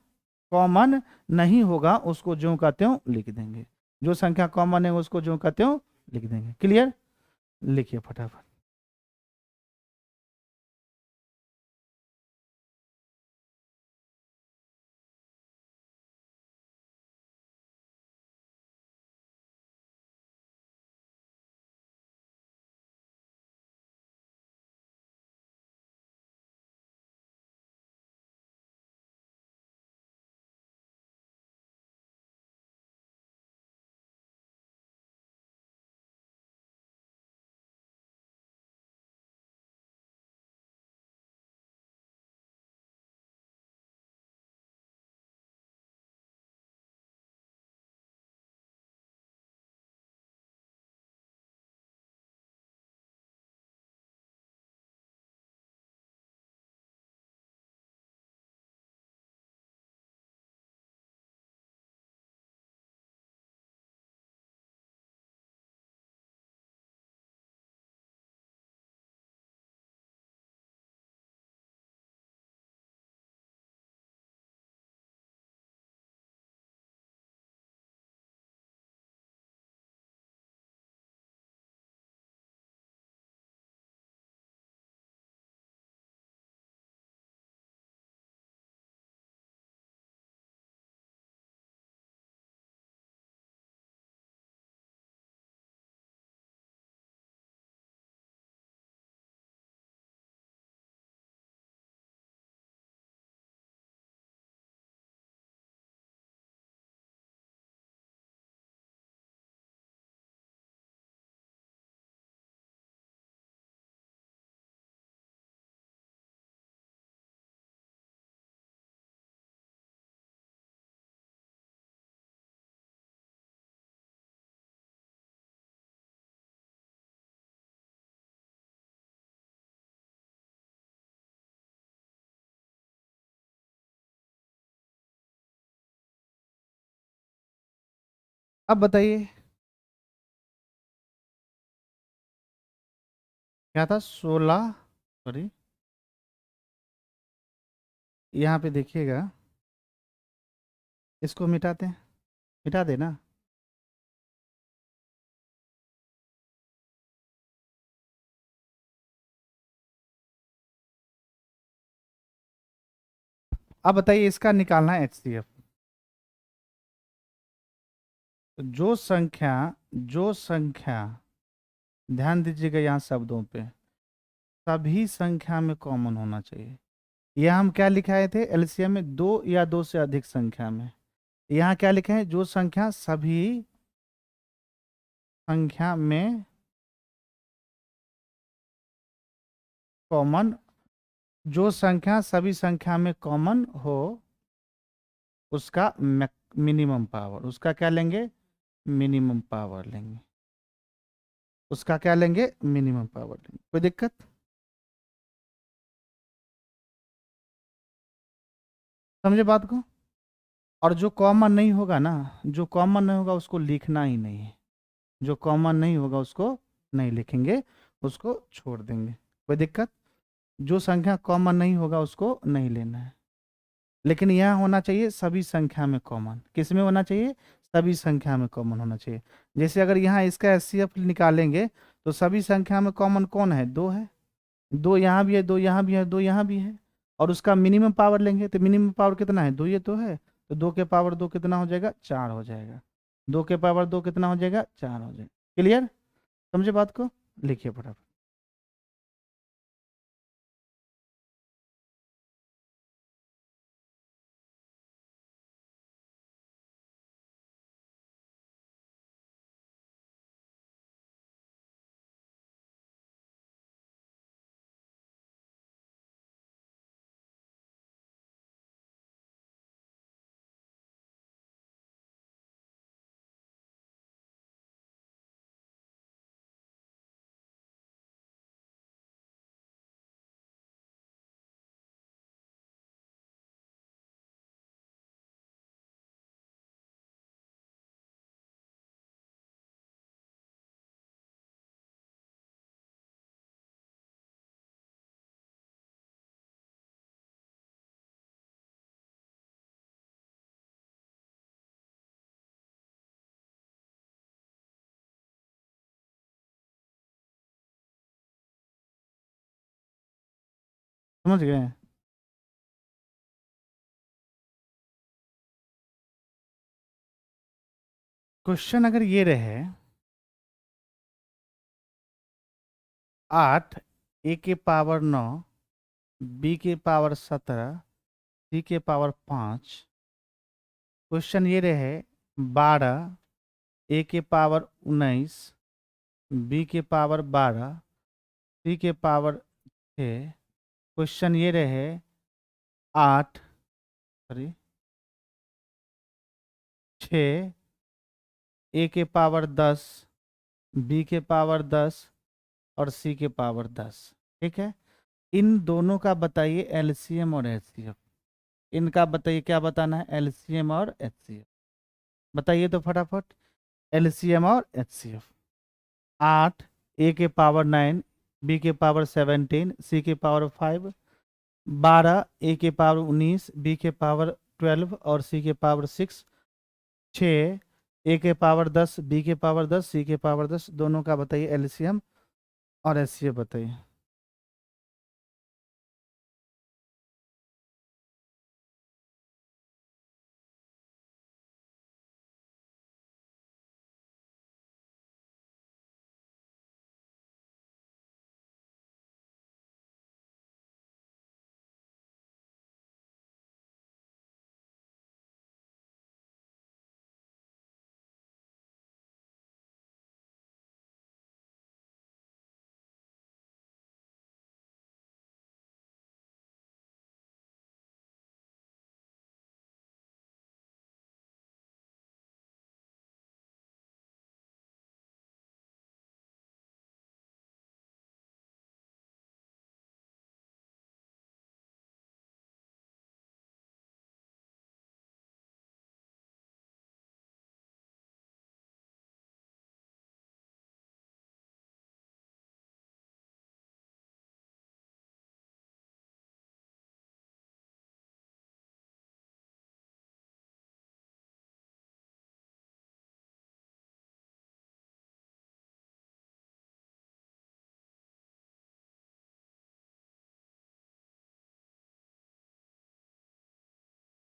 कॉमन नहीं होगा उसको ज्यों का त्यों लिख देंगे। जो संख्या कॉमन है उसको ज्यों का त्यों लिख देंगे। क्लियर, लिखिए फटाफट। अब बताइए क्या था, 16, सॉरी यहाँ पे देखिएगा, इसको मिटाते हैं, मिटा देना। अब बताइए इसका निकालना है एचसीएफ। जो संख्या ध्यान दीजिएगा यहाँ शब्दों पे, सभी संख्या में कॉमन होना चाहिए। यह हम क्या लिखाए थे एलसीएम में, दो या दो से अधिक संख्या में। यहाँ क्या लिखे हैं, जो संख्या सभी संख्या में कॉमन, जो संख्या सभी संख्या में कॉमन हो उसका मिनिमम पावर, उसका क्या लेंगे, मिनिमम पावर लेंगे, उसका क्या लेंगे, मिनिमम पावर लेंगे। कोई दिक्कत? समझे बात को? और जो कॉमन नहीं होगा ना, जो कॉमन नहीं होगा उसको लिखना ही नहीं है, जो कॉमन नहीं होगा उसको नहीं लिखेंगे, उसको छोड़ देंगे। कोई दिक्कत? जो संख्या कॉमन नहीं होगा उसको नहीं लेना है, लेकिन यह होना चाहिए सभी संख्या में कॉमन। किस में होना चाहिए? सभी संख्या में कॉमन होना चाहिए। जैसे अगर यहाँ इसका एचसीएफ निकालेंगे तो सभी संख्या में कॉमन कौन है, दो है, दो यहाँ भी है, दो यहाँ भी है, दो यहाँ भी है। और उसका मिनिमम पावर लेंगे तो मिनिमम पावर कितना है, दो, ये तो है, तो दो के पावर दो कितना हो जाएगा, चार हो जाएगा। दो के पावर दो कितना हो जाएगा, चार हो जाएगा। क्लियर? समझे बात को? लिखिए फटाफट। समझ गए? क्वेश्चन अगर ये रहे, 8 ए के पावर 9, बी के पावर 17, सी के पावर 5। क्वेश्चन ये रहे 12 ए के पावर 19, बी के पावर 12, सी के पावर 6। क्वेश्चन ये रहे 8, सॉरी 6 ए के पावर 10, बी के पावर 10 और सी के पावर 10। ठीक है, इन दोनों का बताइए एलसीएम और एचसीएफ। इनका बताइए, क्या बताना है, एलसीएम और एचसीएफ। बताइए तो फटाफट, एलसीएम और एचसीएफ। 8 ए के पावर 9, बी के पावर 17, सी के पावर 5। 12 ए के पावर 19, बी के पावर 12 और सी के पावर 6। 6 ए के पावर 10, बी के पावर 10, सी के पावर 10। दोनों का बताइए एलसीएम और एचसीएफ बताइए।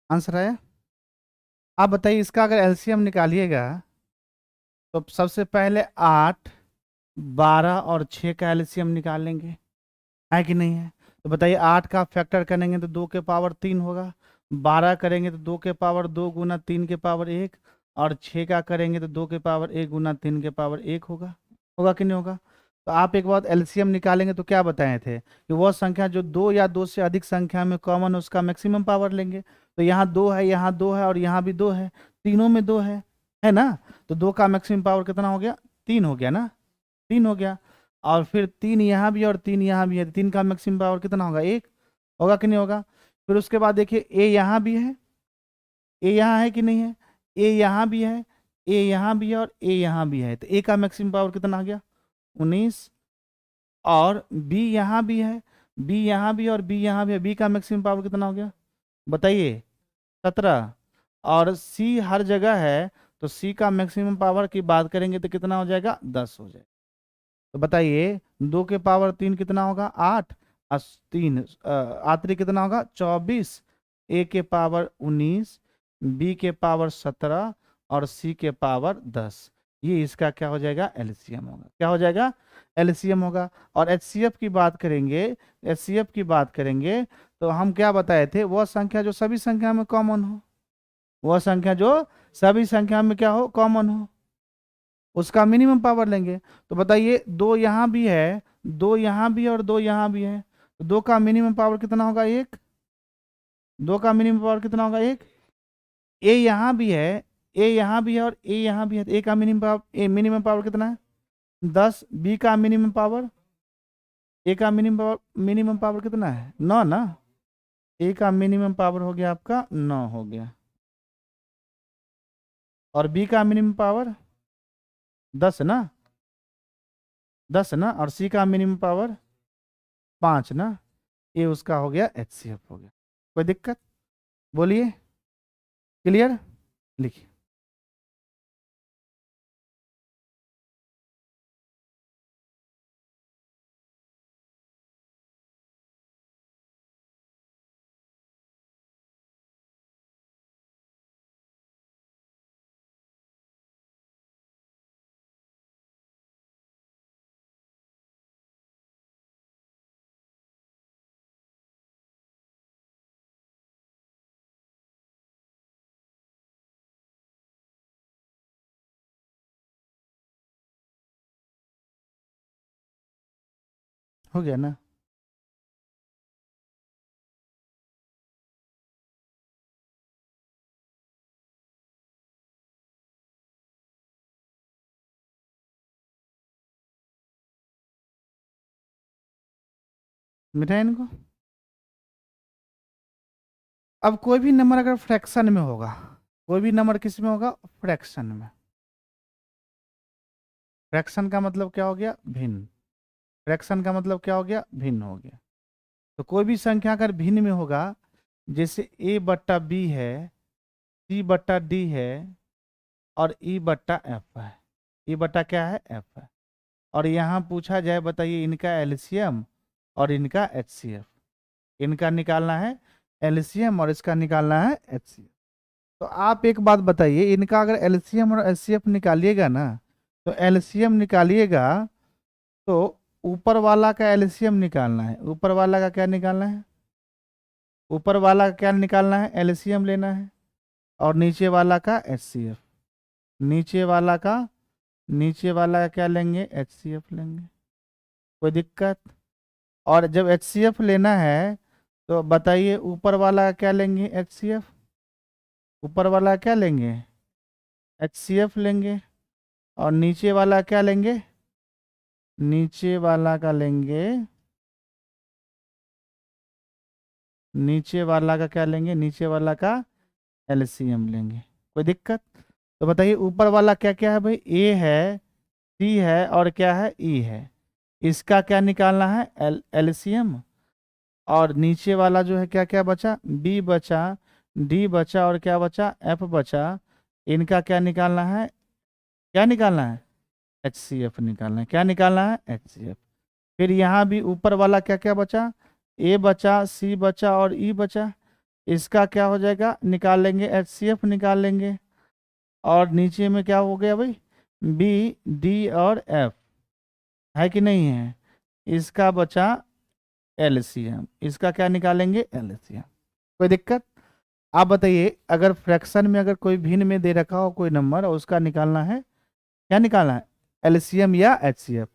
आंसर आया? आप बताइए, इसका अगर एलसीएम निकालिएगा तो सबसे पहले 8, 12 और 6 का एलसीएम निकालेंगे, है कि नहीं है? तो बताइए, 8 का फैक्टर करेंगे तो 2 के पावर 3 होगा, 12 करेंगे तो 2 के पावर 2 गुना 3 के पावर 1, और 6 का करेंगे तो 2 के पावर 1 गुना 3 के पावर 1 होगा। होगा कि नहीं होगा? तो आप एक बात एलसीएम निकालेंगे तो क्या बताए थे कि वह संख्या जो 2 या 2 से अधिक संख्या में कॉमन है उसका मैक्सिमम पावर लेंगे। तो यहाँ 2 है, यहाँ 2 है और यहाँ भी 2 है, तीनों में 2 है ना? तो 2 का मैक्सिमम पावर कितना हो गया? 3 हो गया ना? 3 हो गया। और फिर 3 यहाँ भी और 3 यहाँ भी है, 3 का मैक्सिमम पावर कितना होगा? 1 होगा कि नहीं होगा? फिर उसके बाद देखिए ए यहाँ भी है, ए यहाँ है कि नहीं है? ए यहाँ भी है, ए यहाँ भी है और ए यहाँ भी है, तो ए का मैक्सिमम पावर कितना आ गया? 19। और बी यहाँ भी है, बी यहाँ भी और बी यहाँ भी है, बी का मैक्सिमम पावर कितना हो गया बताइए? 17। और सी हर जगह है, तो सी का मैक्सिमम पावर की बात करेंगे तो कितना हो जाएगा? 10 हो जाएगा। तो बताइए 2 के पावर 3 कितना होगा? 8। और 3 आतरी कितना होगा? 24। ए के पावर 19, बी के पावर 17 और सी के पावर 10। ये इसका क्या हो जाएगा? एलसीएम होगा। क्या हो जाएगा? एलसीएम होगा। और एचसीएफ की बात करेंगे, एचसीएफ की बात करेंगे तो हम क्या बताए थे? वह संख्या जो सभी संख्या में कॉमन हो, वह संख्या जो सभी संख्या में क्या हो? कॉमन हो, उसका मिनिमम पावर लेंगे। तो बताइए 2 यहाँ भी है, 2 यहाँ भी है और 2 यहाँ भी है, तो 2 का मिनिमम पावर कितना होगा? 1। 2 का मिनिमम पावर कितना होगा? 1। ए यहाँ भी है, ए यहाँ भी है और ए यहाँ भी है, तो ए का मिनिमम पावर कितना है? 10। बी का मिनिमम पावर, ए का मिनिमम पावर कितना है? 9 ना? ए का मिनिमम पावर हो गया आपका 9 हो गया। और बी का मिनिमम पावर 10 ना? 10 ना? और सी का मिनिमम पावर 5 ना? ये उसका हो गया एचसीएफ हो गया। कोई दिक्कत? बोलिए। क्लियर? लिखिए। हो गया ना? मिठाई इनको। अब कोई भी नंबर अगर फ्रैक्शन में होगा, कोई भी नंबर किस में होगा? फ्रैक्शन में। फ्रैक्शन का मतलब क्या हो गया? भिन्न। फ्रैक्शन का मतलब क्या हो गया? भिन्न हो गया। तो कोई भी संख्या अगर भिन्न में होगा, जैसे ए बट्टा बी है, सी बट्टा डी है और ई बट्टा एफ है। ई बट्टा क्या है? एफ है। और यहाँ पूछा जाए बताइए इनका एलसीएम और इनका एचसीएफ, इनका निकालना है एलसीएम और इसका निकालना है एचसीएफ। तो आप एक बात बताइए, इनका अगर एलसीएम और एचसीएफ निकालिएगा ना, तो एलसीएम निकालिएगा तो ऊपर वाला का एलसीएम निकालना है, ऊपर वाला का क्या निकालना है? ऊपर वाला का क्या निकालना है? एलसीएम लेना है। और नीचे वाला का एचसीएफ, नीचे वाला का, नीचे वाला का क्या लेंगे? एचसीएफ लेंगे। कोई दिक्कत? और जब एचसीएफ लेना है तो बताइए ऊपर वाला का क्या लेंगे? एचसीएफ। ऊपर वाला क्या लेंगे? एचसीएफ लेंगे। और नीचे वाला क्या लेंगे? नीचे वाला का लेंगे, नीचे वाला का क्या लेंगे? नीचे वाला का एलसीएम लेंगे। कोई दिक्कत? तो बताइए ऊपर वाला क्या क्या है भाई? ए है, सी है और क्या है? ई है। इसका क्या निकालना है? एलसीएम। और नीचे वाला जो है क्या क्या बचा? बी बचा, डी बचा और क्या बचा? एफ बचा। इनका क्या निकालना है? क्या निकालना है? एचसीएफ निकालना है। क्या निकालना है? एचसीएफ। फिर यहाँ भी ऊपर वाला क्या क्या बचा? ए बचा, सी बचा और ई बचा। इसका क्या हो जाएगा? निकाल लेंगे, एचसीएफ निकाल लेंगे। और नीचे में क्या हो गया भाई? बी, डी और एफ है कि नहीं है? इसका बचा एलसीएम। इसका क्या निकालेंगे? एलसीएम। कोई दिक्कत? आप बताइए, अगर फ्रैक्शन में अगर कोई भिन्न में दे रखा हो कोई नंबर और उसका निकालना है, क्या निकालना है, एलसीएम या एचसीएफ।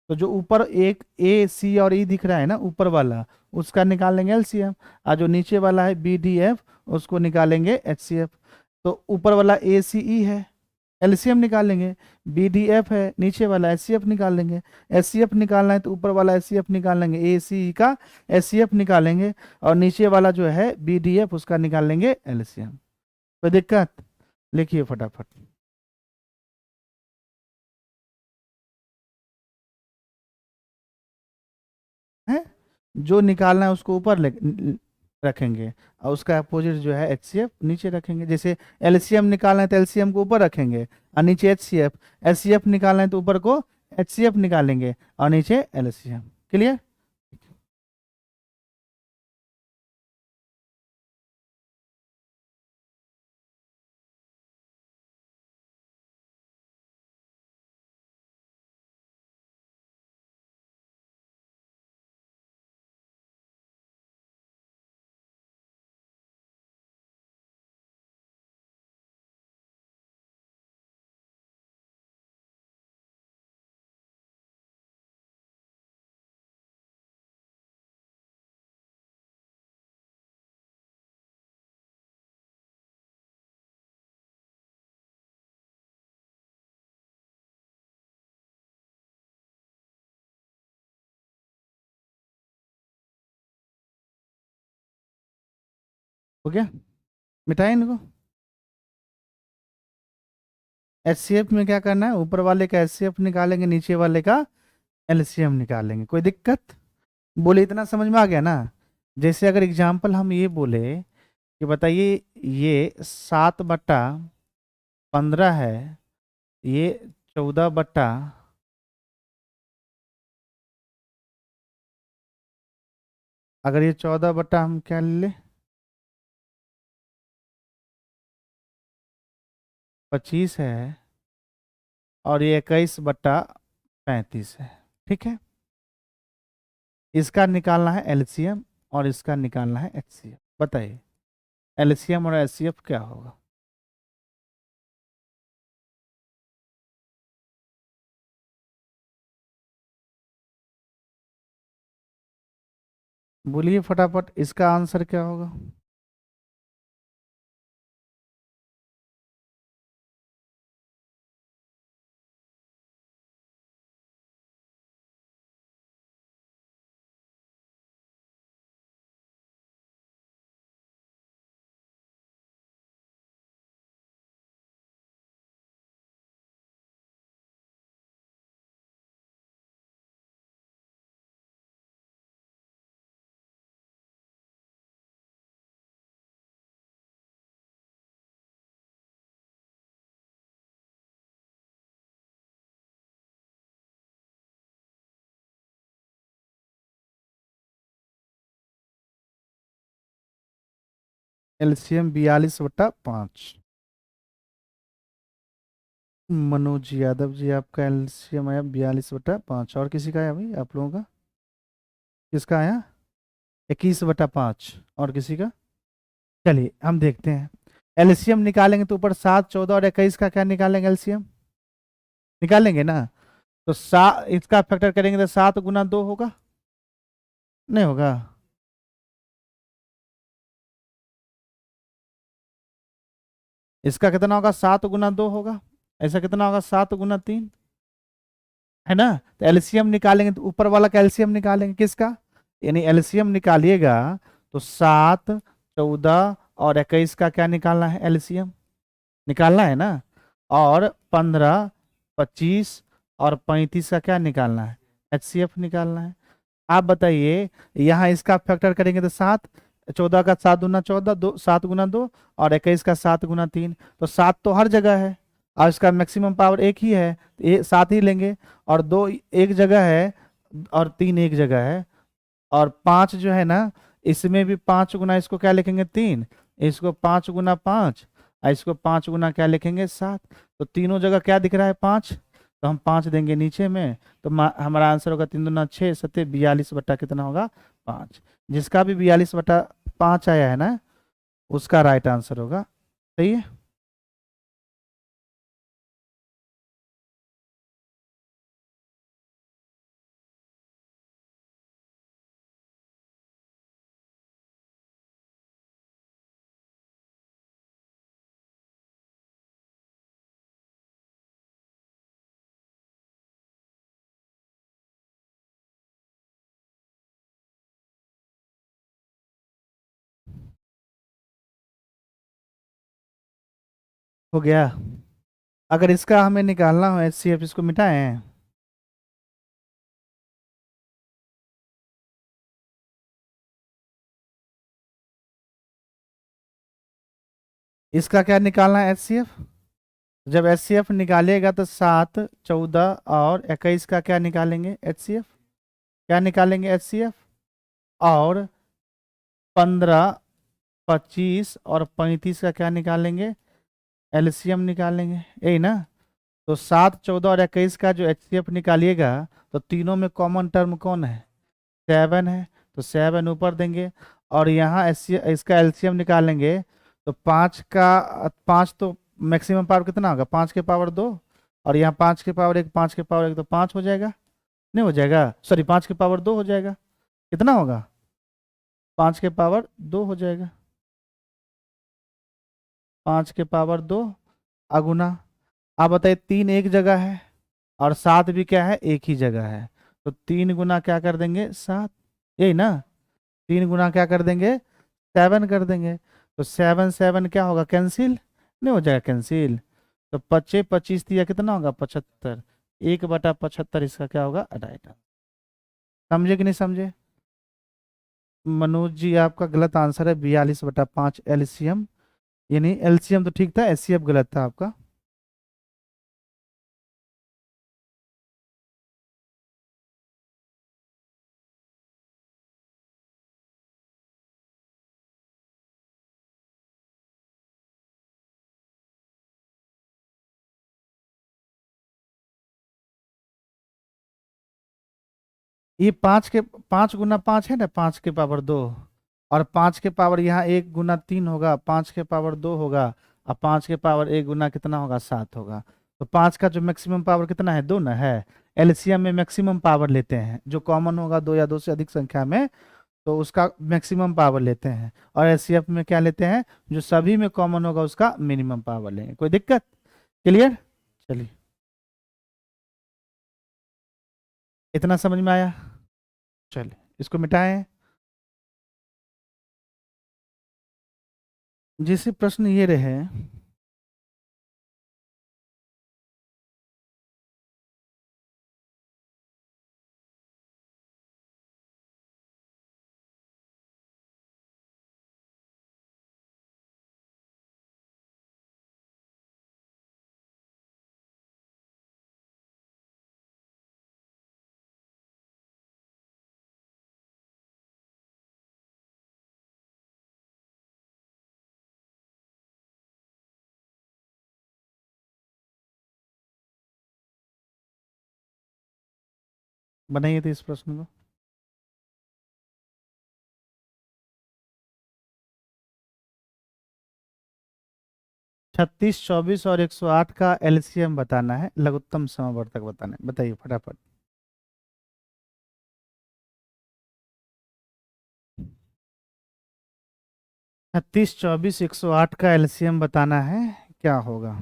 तो जो ऊपर एक ए सी और ई दिख रहा है ना ऊपर वाला, उसका निकाल लेंगे एलसीएम, और जो नीचे वाला है बी डी एफ, उसको निकालेंगे एचसीएफ। तो ऊपर वाला ए सी ई है, एलसीएम निकालेंगे, बी डी एफ है नीचे वाला, एचसीएफ निकाल लेंगे। एचसीएफ निकालना है तो ऊपर वाला एचसीएफ निकाल लेंगे, ए सी ई का एचसीएफ निकालेंगे, और नीचे वाला जो है बी डी एफ उसका निकाल लेंगे एलसीएम। कोई दिक्कत, लिखिए फटाफट। है, जो निकालना है उसको ऊपर रखेंगे, और उसका अपोजिट जो है एचसीएफ नीचे रखेंगे। जैसे एलसीएम निकालना है तो एलसीएम को ऊपर रखेंगे और नीचे एचसीएफ, एचसीएफ निकालना है तो ऊपर को एचसीएफ निकालेंगे और नीचे एलसीएम। क्लियर। हो गया, मिटाए इनको। एचसीएफ में क्या करना है, ऊपर वाले का एचसीएफ निकालेंगे, नीचे वाले का एलसीएम निकालेंगे। कोई दिक्कत, बोले इतना समझ में आ गया ना। जैसे अगर एग्जाम्पल हम ये बोले कि बताइए ये 7/15 है, ये 14 अगर ये 14 हम क्या ले 25 है, और ये 21/35 है, ठीक है। इसका निकालना है एलसीएम और इसका निकालना है एचसीएफ। बताइए एलसीएम और एचसीएफ क्या होगा। बोलिए फटाफट, इसका आंसर क्या होगा। एलसीएम 42/5। मनोज यादव जी, आपका एलसीएम आया 42/5, और किसी का आया भाई आप लोगों का, किसका आया 21/5, और किसी का। चलिए हम देखते हैं, एलसीएम निकालेंगे तो ऊपर 7, 14 और 21 का क्या निकालेंगे, एलसीएम निकालेंगे ना। तो इसका फैक्टर करेंगे तो 7 × 2 होगा, नहीं होगा। इसका कितना होगा, 7 × 2 होगा। ऐसा कितना होगा, 7 × 3, है ना। तो एलसीएम निकालेंगे तो ऊपर वाला का एलसीएम निकालेंगे किसका, यानी एलसीएम निकालिएगा तो 7, 14 और 21 का क्या निकालना है, एलसीएम निकालना है ना। और 15, 25 और 35 का क्या निकालना है, एचसीएफ निकालना है। आप बताइए, यहाँ इसका फैक्टर करेंगे तो 7, 14 का 7 × 14, 7 × 2, और 21 का 7 × 3। तो 7 तो हर जगह है, और इसका मैक्सिमम पावर एक ही है, तो ये 7 ही लेंगे। और 2 एक जगह है, और 3 एक जगह है, और 5 जो है ना, इसमें भी 5 × इसको क्या लिखेंगे 3, इसको 5 × 5, और इसको 5 × क्या लिखेंगे 7। तो तीनों जगह क्या दिख रहा है 5, तो हम 5 देंगे नीचे में। तो हमारा आंसर होगा 3×2 = 6, 42 बटा कितना होगा 5। जिसका भी 42/5 आया है ना, उसका राइट आंसर होगा। सही है। हो गया। अगर इसका हमें निकालना हो HCF, इसको मिटाएं। इसका क्या निकालना है HCF? जब HCF निकालेगा तो 7, 14 और 21 का क्या निकालेंगे HCF? क्या निकालेंगे HCF? और 15, 25 और 35 का क्या निकालेंगे? LCM निकालेंगे, यही ना? तो 7, 14 और 21 का जो HCF निकालिएगा, तो तीनों में कॉमन टर्म कौन है? 7 है, तो 7 ऊपर देंगे। और यहाँ इसका LCM निकालेंगे, तो 5 तो मैक्सिमम पावर कितना होगा? 5 के पावर 2। और यहाँ 5 के पावर 1, 5 के पावर 1 तो 5 हो जाएगा। नहीं हो जाएगा, सॉरी, 5 के पावर 2 हो जाएगा। कितना होगा? 5 के पावर 2 हो जाएगा। 5 के पावर 2 अगुना। आप बताइए, 3 एक जगह है और 7 भी क्या है? एक ही जगह है। तो 3 गुना क्या कर देंगे? 7। यही ना? 3 गुना क्या कर देंगे? 7 कर देंगे। तो 7 7 क्या होगा? कैंसिल। नहीं हो जाएगा कैंसिल। तो 25 दिया, कितना होगा? 75। 1/75 इसका क्या होगा? राइट। समझे कि नहीं समझे? मनोज जी, आपका गलत आंसर है 42/5 LCM। यानी LCM तो ठीक था, HCF गलत था आपका। ये 5 गुना 5 है ना, 5 के पावर 2। और 5 के पावर यहाँ 1 गुना 3 होगा, 5 के पावर 2 होगा। और 5 के पावर 1 गुना कितना होगा? 7 होगा। तो 5 का जो मैक्सिमम पावर कितना है? 2 ना है। LCM में मैक्सिमम पावर लेते हैं, जो कॉमन होगा 2 या 2 से अधिक संख्या में, तो उसका मैक्सिमम पावर लेते हैं। और HCF में क्या लेते हैं? जो सभी में कॉमन होगा उसका मिनिमम पावर लेंगे। कोई दिक्कत? क्लियर? चलिए, इतना समझ में आया? चलिए, इसको मिटाएं। जैसे प्रश्न ये रहे, बनाइए तो इस प्रश्न को। 36, 24 और 108 का LCM बताना है, लघुत्तम समवर्तक बताना है। बताइए फटाफट। 36, 24, 108 का LCM बताना है, क्या होगा?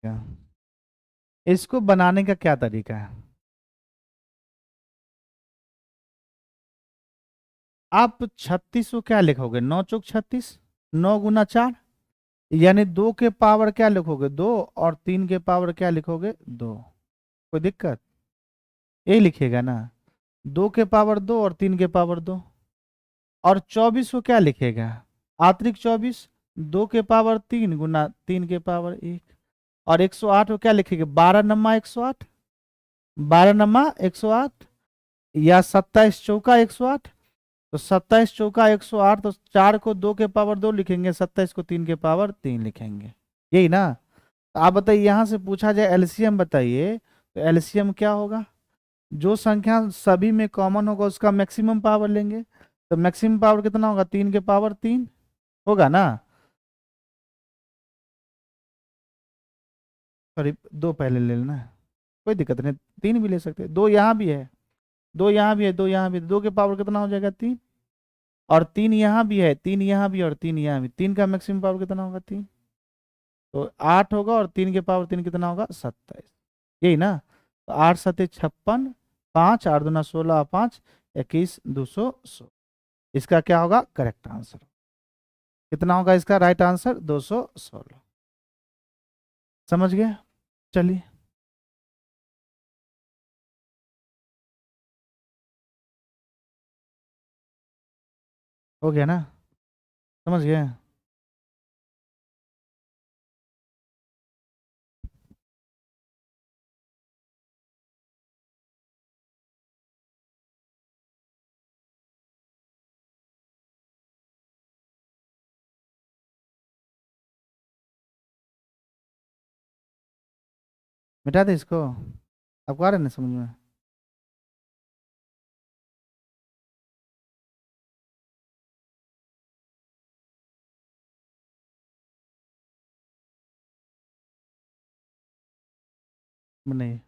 क्या इसको बनाने का क्या तरीका है? आप 36 को क्या लिखोगे? 9 चौक 36, 9 गुना 4। यानी 2 के पावर क्या लिखोगे 2, और 3 के पावर क्या लिखोगे 2। कोई दिक्कत? यही लिखिएगा ना, 2 के पावर 2 और 3 के पावर 2। और 24 को क्या लिखेगा, आंतरिक 24, 2 के पावर 3 गुना 3 के पावर 1। और 108 को क्या लिखेंगे, 12 नम्मा 108, 12 नम्मा 108, या 27 चौका 108। तो 27 चौका 108, तो 4 को 2 के पावर 2 लिखेंगे, 27 को 3 के पावर 3 लिखेंगे, यही ना। तो आप बताइए, यहां से पूछा जाए एलसीएम बताइए, तो एलसीएम क्या होगा, जो संख्या सभी में कॉमन होगा उसका मैक्सिमम पावर लेंगे। तो मैक्सिमम पावर कितना होगा, 3 के पावर 3 होगा ना। सॉरी, 2 पहले ले लेना है, कोई दिक्कत नहीं, 3 भी ले सकते हैं, 2 यहाँ भी है, 2 यहाँ भी है, 2 यहाँ भी है, 2 के पावर कितना हो जाएगा 3। और 3 यहाँ भी है, 3 यहाँ भी है, और 3 यहाँ भी, 3 का मैक्सिमम पावर कितना होगा 3। तो 8 होगा, और 3 के पावर 3 कितना होगा 27, यही ना। तो 8 सते 56, 5 8 दूना 16, 5 21 216, इसका क्या होगा करेक्ट आंसर, कितना होगा इसका राइट आंसर 216। समझ गए? चलिए, हो गया ना, समझ गए। मिटा दे इसको, आपको आ रहा है ना समझ में? नहीं,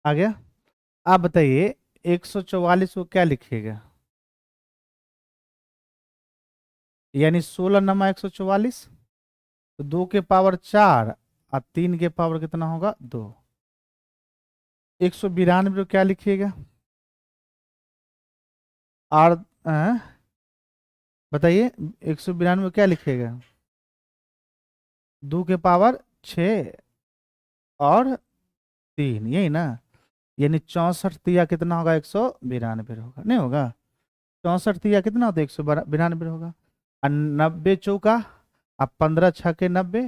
आ गया। आप बताइए, 144 को क्या लिखिएगा, यानी 16 नमा 144, तो 2 के पावर 4 और 3 के पावर कितना होगा 2। 192 को क्या लिखिएगा, और बताइए 192 को क्या लिखिएगा, 2 के पावर 6 और 3, यही ना। यानी 64 तिया कितना होगा 192 होगा, नहीं होगा, 64 तिया कितना होता है 192 होगा। और 90 चौका, अब 15 छके 90,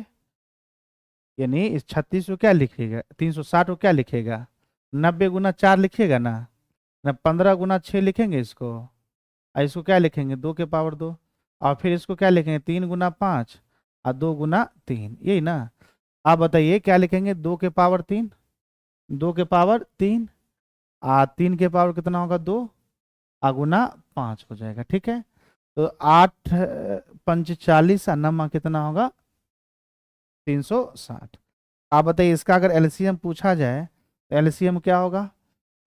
यानी इस 36 को क्या लिखेगा, 360 को क्या लिखेगा, 90 गुना 4 लिखिएगा ना 15 गुना 6 लिखेंगे इसको, और इसको क्या लिखेंगे 2 के पावर 2, और फिर इसको क्या लिखेंगे 3 गुना 5 और 2 गुना 3, यही ना। आप बताइए क्या लिखेंगे, 2 के पावर 3, 2 के पावर 3, आ 3 के पावर कितना होगा 2, आ गुना 5 हो जाएगा, ठीक है। तो 8 पंच 40 और नमा कितना होगा 360। आप बताइए, इसका अगर एलसीएम पूछा जाए तो एलसीएम क्या होगा,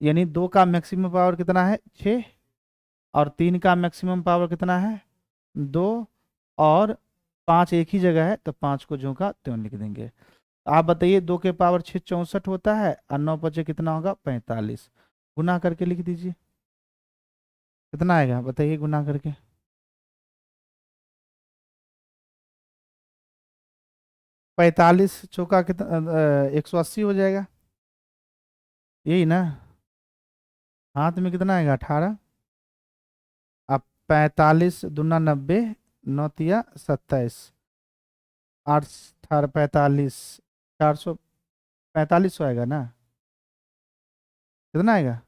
यानी 2 का मैक्सिमम पावर कितना है 6, और 3 का मैक्सिमम पावर कितना है 2, और 5 एक ही जगह है तो 5 को जो का त्यों लिख देंगे। आप बताइए, 2 के पावर 6 64 होता है, और 9 बचे कितना होगा 45, गुना करके लिख दीजिए, कितना आएगा बताइए गुना करके। 45 चौका कितना 180 हो जाएगा, यही ना। हाथ में कितना आएगा 18, अब 45 दूना 90, 9 तिया 27, 8 18 45, 445 आएगा ना, कितना आएगा,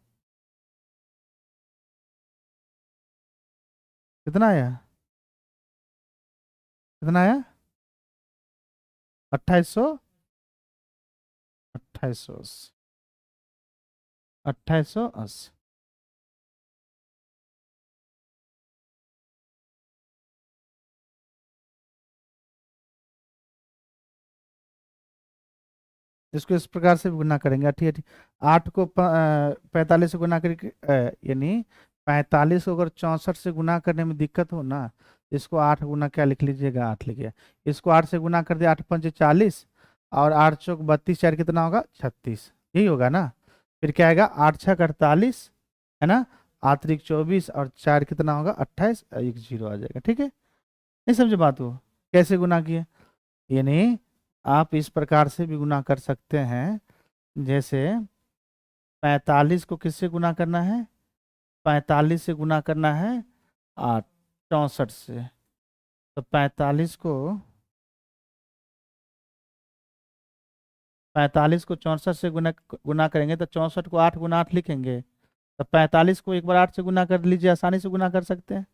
कितना आया, कितना आया 2800, 2800। 2880। इसको इस प्रकार से भी गुना करेंगे, ठीक है। 8 को 45 से गुना करके यानी 45 को अगर 64 से गुना करने में दिक्कत हो ना, इसको 8 गुना क्या लिख लीजिएगा, 8 लिखिए। इसको 8 से गुना कर दिया, 8 पंचे 40 और 8 चौक 32, 4 कितना होगा 36, यही होगा ना। फिर क्या आएगा, 8 छक 48 है ना, 8 त्रिक 24 और 4 कितना होगा 28, एक जीरो आ जाएगा, ठीक है। नहीं समझे बात को, कैसे गुना किए, यानी आप इस प्रकार से भी गुना कर सकते हैं। जैसे 45 को किससे गुना करना है, 45 से गुना करना है 8 64 से, तो 45 को 64 से गुना गुना करेंगे तो 64 को 8 गुना 8 लिखेंगे, तो 45 को एक बार 8 से गुना कर लीजिए, आसानी से गुना कर सकते हैं,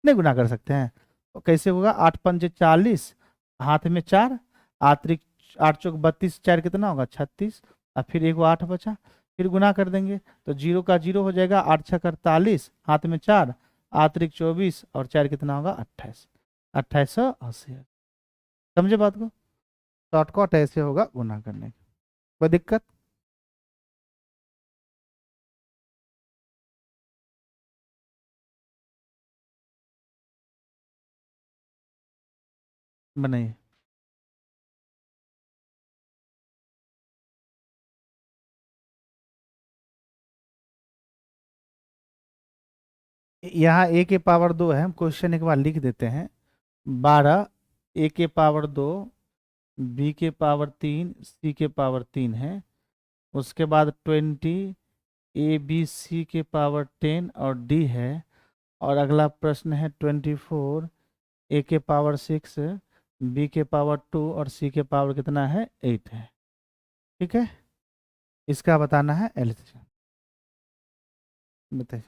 नहीं गुना कर सकते हैं तो कैसे होगा, 8 पंजे 40, हाथ में 4, 8 त्रिक 8 चौक 32, 4 कितना होगा 36, और फिर एक वो 8 बचा, फिर गुना कर देंगे तो जीरो का जीरो हो जाएगा, 8 छक 48, हाथ में 4, 8 त्रिक 24 और 4 कितना होगा 28, 2880। समझे बात को, शॉर्टकट ऐसे होगा गुना करने की, कोई दिक्कत बनाइए। यहाँ ए के पावर 2 है, हम क्वेश्चन एक बार लिख देते हैं। 12 ए के पावर 2, बी के पावर 3, सी के पावर 3 है। उसके बाद 20 ए बी सी के पावर 10 और डी है। और अगला प्रश्न है 24 ए के पावर 6, बी के पावर 2 और सी के पावर कितना है 8 है, ठीक है। इसका बताना है एलसीएम, बताइए।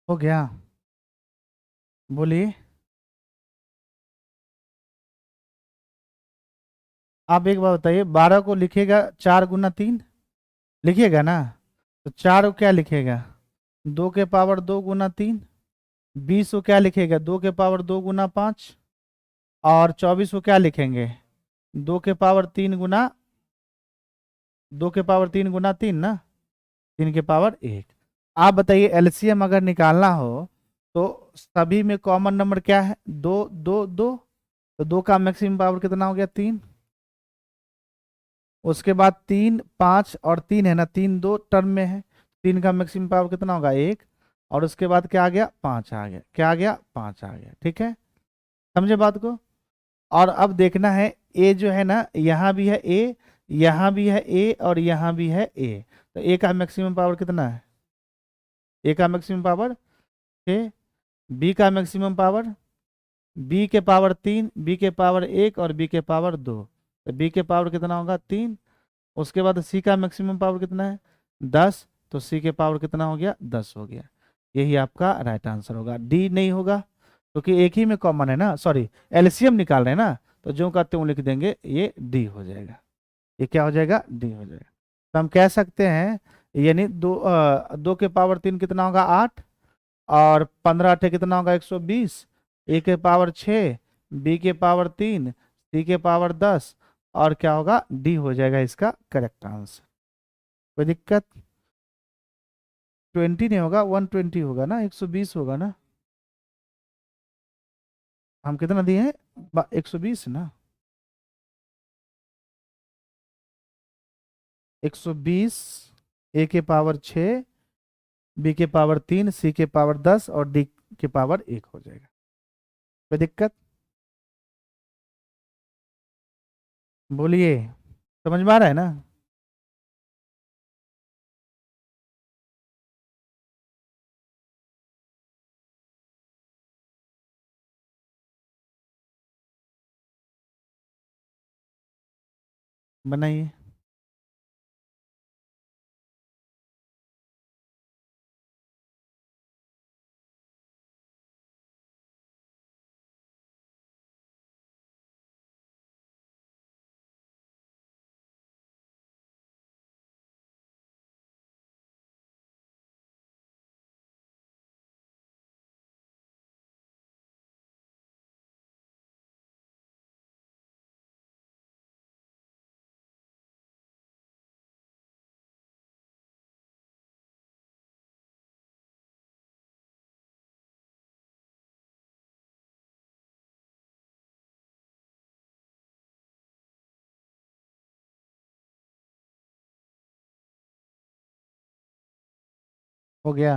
हो गया, बोलिए। आप एक बार बताइए, 12 को लिखेगा 4 गुना 3, लिखिएगा ना, तो 4 को क्या लिखेगा 2 के पावर 2 गुना 3, 20 को क्या लिखेगा 2 के पावर 2 गुना 5, और 24 को क्या लिखेंगे 2 के पावर 3 गुना 2 के पावर 3 गुना 3 ना, 3 के पावर 1। आप बताइए एलसीएम अगर निकालना हो तो सभी में कॉमन नंबर क्या है, 2 2 2, तो 2 का मैक्सिमम पावर कितना हो गया 3। उसके बाद 3 5 और 3 है ना, 3 2 टर्म में है, 3 का मैक्सिमम पावर कितना होगा 1। और उसके बाद क्या आ गया 5 आ गया, क्या आ गया 5 आ गया, ठीक है। समझे बात को। और अब देखना है ए जो है ना, यहाँ भी है ए, यहाँ भी है ए और यहाँ भी है ए, तो ए का मैक्सिमम पावर कितना है, ए का मैक्सिमम पावर 6, बी का मैक्सिमम पावर, बी के पावर 3, बी के पावर 1 और बी के पावर 2, तो बी के पावर कितना होगा 3। उसके बाद सी का मैक्सिमम पावर कितना है 10, तो सी के पावर कितना हो गया 10 हो गया। यही आपका राइट आंसर होगा, डी नहीं होगा क्योंकि एक ही में कॉमन है ना, सॉरी एलसीएम निकाल रहे हैं ना, तो जो कहते हैं वो लिख देंगे, ये डी हो जाएगा, ये क्या हो जाएगा डी हो जाएगा। तो हम कह सकते हैं यानी 2 के पावर 3 कितना होगा 8, और 15 कितना होगा 120, ए के पावर 6, बी के पावर 3, सी के पावर 10, और क्या होगा डी हो जाएगा इसका करेक्ट आंसर। कोई दिक्कत, 20 नहीं होगा 120 होगा ना, 120 होगा ना, हम कितना दिए हैं 120 ना, 120 ए के पावर 6, बी के पावर 3, सी के पावर 10 और डी के पावर 1 हो जाएगा। कोई दिक्कत। बोलिए, समझ में आ रहा है ना? बनाइए। हो गया।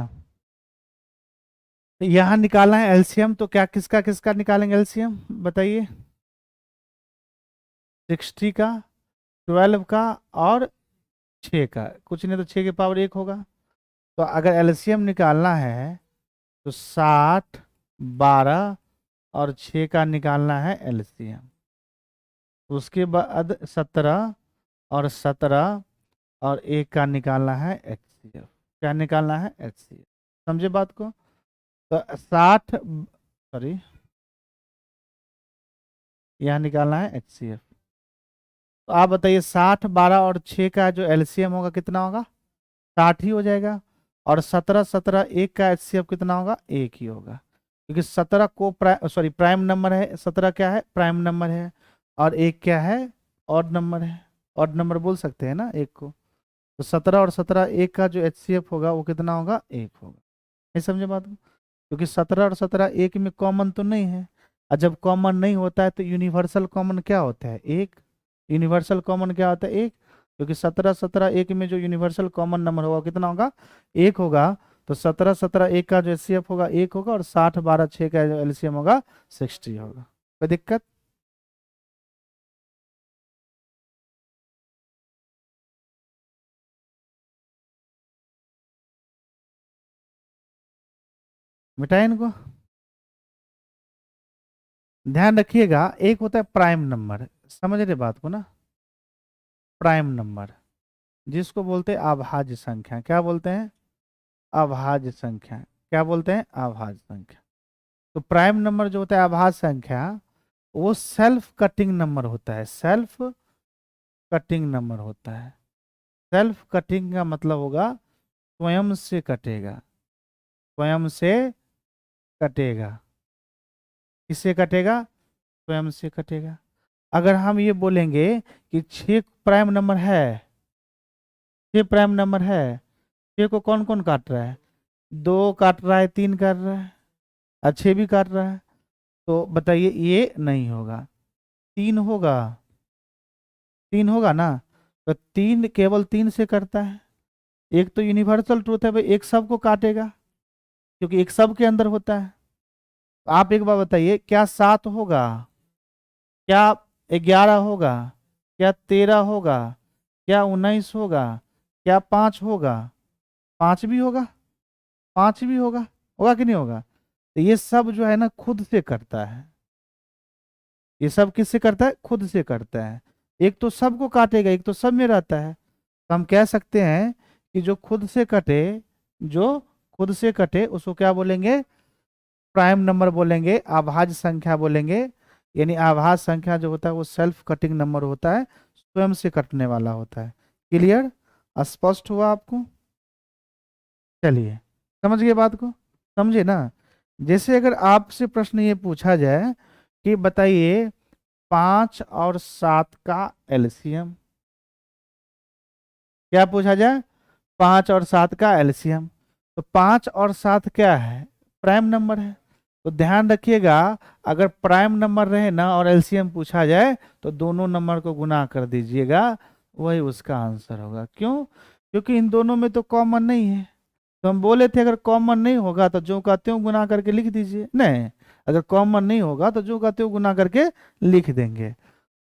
तो यहाँ निकालना है एलसीएम, तो क्या किसका किसका निकालेंगे एलसीएम बताइए? 60 का, 12 का, और 6 का। कुछ नहीं तो 6 की पावर 1 होगा। तो अगर एलसीएम निकालना है तो 60, 12 और 6 का निकालना है एलसीएम। उसके बाद 17 और 17 और 1 का निकालना है एचसीएफ। क्या निकालना है? एचसीएफ। समझे बात को? तो 60, सॉरी, यहाँ निकालना है एचसीएफ। तो आप बताइए 60, 12 और 6 का जो एलसीएम होगा कितना होगा? 60 ही हो जाएगा। और 17, 17, 1 का एचसीएफ कितना होगा? 1 ही होगा। क्योंकि 17 को प्राइम नंबर है। 17 क्या है? प्राइम नंबर है। और 1 क्या है? ऑड नंबर है। ऑड नंबर बोल सकते हैं ना 1 को। तो 17 और 17, 1 का जो एचसीएफ होगा वो कितना होगा? 1 होगा। नहीं समझे बात को? क्योंकि 17 और 17 एक में कॉमन तो नहीं है। और जब कॉमन नहीं होता है तो यूनिवर्सल कॉमन क्या होता है? 1। यूनिवर्सल कॉमन क्या होता है? 1। क्योंकि 17, 17, 1 में जो यूनिवर्सल कॉमन नंबर होगा कितना होगा? 1 होगा। तो 17, 17, 1 का जो एचसीएफ होगा 1 होगा, और 60, 12, 6 का जो एलसीएम होगा 60 होगा। कोई दिक्कत? मिटाए इनको। ध्यान रखिएगा, एक होता है प्राइम नंबर, समझ रहे बात को ना? प्राइम नंबर जिसको बोलते हैं अभाज्य संख्या। क्या बोलते हैं? अभाज्य संख्या। क्या बोलते हैं? अभाज्य संख्या। तो प्राइम नंबर जो होता है अभाज्य संख्या, वो सेल्फ कटिंग नंबर होता है। सेल्फ कटिंग नंबर होता है। सेल्फ कटिंग का मतलब होगा स्वयं से कटेगा। स्वयं से कटेगा। किससे कटेगा? स्वयं से कटेगा। अगर हम ये बोलेंगे कि 6 प्राइम नंबर है, 6 प्राइम नंबर है, 6 को कौन कौन काट रहा है? 2 काट रहा है, 3 काट रहा है, और 6 भी काट रहा है। तो बताइए ये नहीं होगा। 3 होगा। 3 होगा ना? तो 3 केवल 3 से करता है। एक तो यूनिवर्सल ट्रूथ है भाई, एक सब को काटेगा, क्योंकि एक सब के अंदर होता है। तो आप एक बार बताइए, क्या 7 होगा? क्या 11 होगा? क्या 13 होगा? क्या 19 होगा? क्या 5 होगा? 5 भी होगा। 5 भी होगा। होगा कि नहीं होगा? तो ये सब जो है ना खुद से करता है। ये सब किससे करता है? खुद से करता है। एक तो सबको काटेगा, एक तो सब में रहता है। तो हम कह सकते हैं कि जो खुद से कटे, जो खुद से कटे उसको क्या बोलेंगे? प्राइम नंबर बोलेंगे, अभाज्य संख्या बोलेंगे। यानी अभाज्य संख्या जो होता है वो सेल्फ कटिंग नंबर होता है, स्वयं से कटने वाला होता है। क्लियर? स्पष्ट हुआ आपको? चलिए, समझ गए बात को? समझे ना? जैसे अगर आपसे प्रश्न ये पूछा जाए कि बताइए 5 और 7 का एलसीएम। क्या पूछा जाए? 5 और 7 का एलसीएम। तो 5 और 7 क्या है? प्राइम नंबर है। तो ध्यान रखिएगा, अगर प्राइम नंबर रहे ना और एलसीएम पूछा जाए तो दोनों नंबर को गुना कर दीजिएगा, वही उसका आंसर होगा। क्यों? क्योंकि इन दोनों में तो कॉमन नहीं है। तो हम बोले थे अगर कॉमन नहीं होगा तो जो का त्यों गुना करके लिख दीजिए। नहीं, अगर कॉमन नहीं होगा तो जो का त्यों गुना करके लिख देंगे।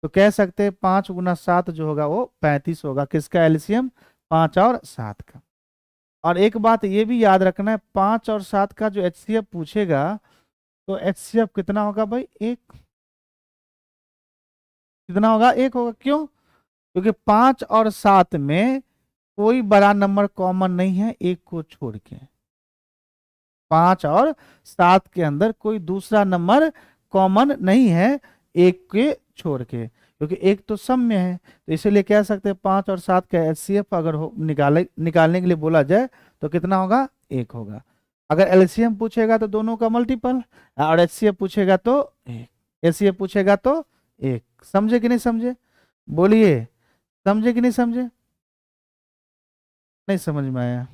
तो कह सकते हैं 5 गुना 7 जो होगा वो 35 होगा। किसका एलसीएम? 5 और 7 का। और एक बात ये भी याद रखना है, 5 और 7 का जो एचसीएफ पूछेगा तो एचसीएफ कितना होगा भाई? 1। कितना होगा? 1 होगा। क्यों? क्योंकि 5 और 7 में कोई बड़ा नंबर कॉमन नहीं है, 1 को छोड़ के। 5 और 7 के अंदर कोई दूसरा नंबर कॉमन नहीं है, 1 के छोड़ के, क्योंकि 1 तो सम में है। तो इसीलिए कह सकते हैं 5 और 7 का एचसीएफ अगर निकालने के लिए बोला जाए तो कितना होगा? 1 होगा। अगर एलसीएम पूछेगा तो दोनों का मल्टीपल, और एचसीएफ पूछेगा तो 1। एचसीएफ पूछेगा तो 1। समझे कि नहीं समझे? बोलिए, समझे कि नहीं समझे? नहीं समझ में आया?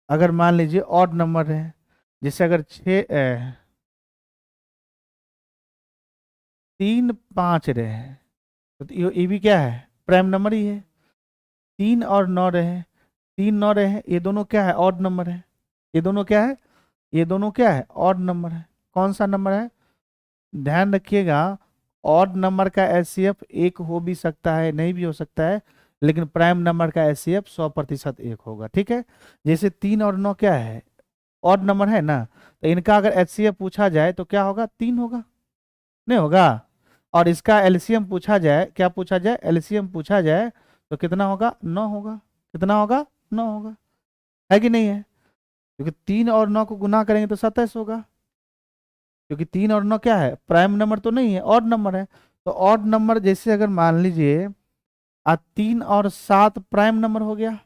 अगर मान लीजिए ऑड नंबर है, जैसे अगर 3 5 रहे, तो ये भी क्या है? प्राइम नंबर ही है। 3 और 9 रहे, 3 9 रहे, ये दोनों क्या है? ऑड नंबर है। ये दोनों क्या है? ये दोनों क्या है? ऑड नंबर है। कौन सा नंबर है? ध्यान रखिएगा, ऑड नंबर का एचसीएफ 1 हो भी सकता है, नहीं भी हो सकता है, लेकिन प्राइम नंबर का एचसीएफ 100% 1 होगा। ठीक है? जैसे 3 और 9 क्या है? ऑड नंबर है ना, तो इनका अगर एचसीएफ पूछा जाए तो क्या होगा? 3 होगा। नहीं होगा? और इसका एलसीएम पूछा जाए, क्या पूछा जाए? एलसीएम पूछा जाए तो कितना होगा? 9 होगा। कितना होगा? 9 होगा। है कि नहीं है? क्योंकि 3 और 9 को गुना करेंगे तो 27 होगा। क्योंकि 3 और 9 क्या है? प्राइम नंबर तो नहीं है, ऑड नंबर है। तो ऑड नंबर जैसे अगर मान लीजिए 3 और 7 प्राइम नंबर हो गया,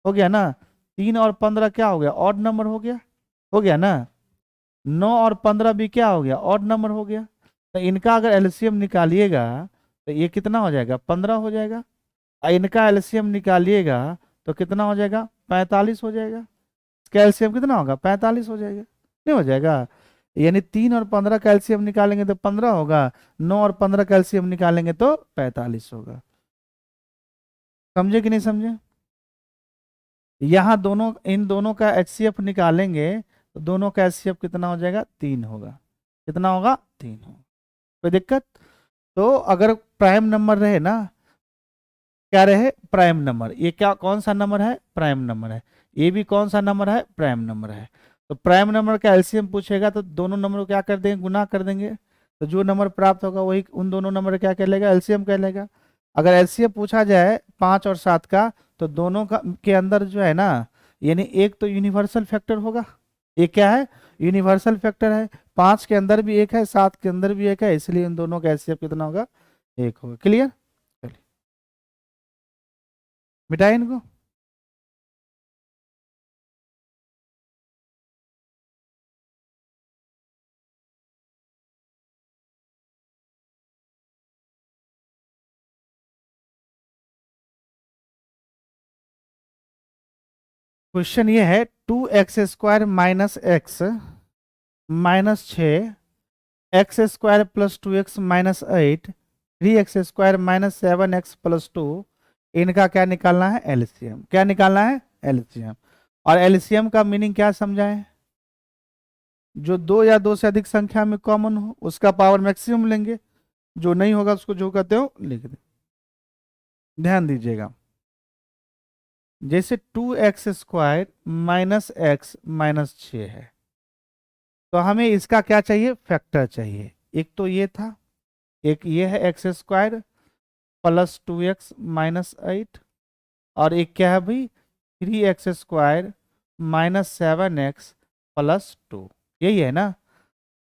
हो गया ना। 3 और 15 क्या हो गया? ऑड नंबर हो गया ना। 9 और 15 भी क्या हो गया? ऑड नंबर हो गया। तो इनका अगर एलसीएम निकालिएगा तो ये कितना हो जाएगा? 15 हो जाएगा। और इनका एलसीएम निकालिएगा तो कितना हो जाएगा? 45 हो जाएगा। इसका एलसीएम कितना होगा? 45 हो जाएगा। नहीं हो जाएगा? यानी 3 और 15 का एलसीएम निकालेंगे तो 15 होगा, 9 और 15 का एलसीएम निकालेंगे तो 45 होगा। समझे कि नहीं समझे? यहाँ दोनों, इन दोनों का एचसीएफ निकालेंगे तो दोनों का एचसीएफ कितना हो जाएगा? 3 होगा। कितना होगा? 3 होगा। कोई दिक्कत? तो अगर प्राइम नंबर रहे ना, क्या रहे? Prime number. ये क्या, कौन सा नंबर है? प्राइम नंबर है। ये भी कौन सा नंबर है? प्राइम नंबर है। तो प्राइम नंबर का एलसीएम पूछेगा तो दोनों नंबर को क्या कर देंगे? गुना कर देंगे। तो जो नंबर प्राप्त होगा वही उन दोनों नंबर क्या कहलाएगा? एलसीएम कहलाएगा। अगर एलसीएम पूछा जाए 5 और 7 का तो दोनों का के अंदर जो है ना, यानी एक तो यूनिवर्सल फैक्टर होगा। ये क्या है? यूनिवर्सल फैक्टर है। 5 के अंदर भी 1 है, 7 के अंदर भी 1 है, इसलिए इन दोनों का एलसीएम कितना होगा? 1 होगा। क्लियर? चलिए मिटाए इनको। क्वेश्चन ये है 2x² minus x minus 6, x² plus 2x minus 8, 3x² minus 7x plus 2, इनका क्या निकालना है? एलसीएम। क्या निकालना है? एलसीएम। और एलसीएम का मीनिंग क्या समझाएं? जो 2 या 2 से अधिक संख्या में कॉमन हो उसका पावर मैक्सिमम लेंगे, जो नहीं होगा उसको जो कहते हो लिख दें। ध्यान दीजिएगा, जैसे 2x² माइनस एक्स माइनस 6 है, तो हमें इसका क्या चाहिए? फैक्टर चाहिए। एक तो ये था, एक ये है x² प्लस 2x माइनस 8, और एक क्या है भाई? 3x² minus 7x plus 2। यही है ना?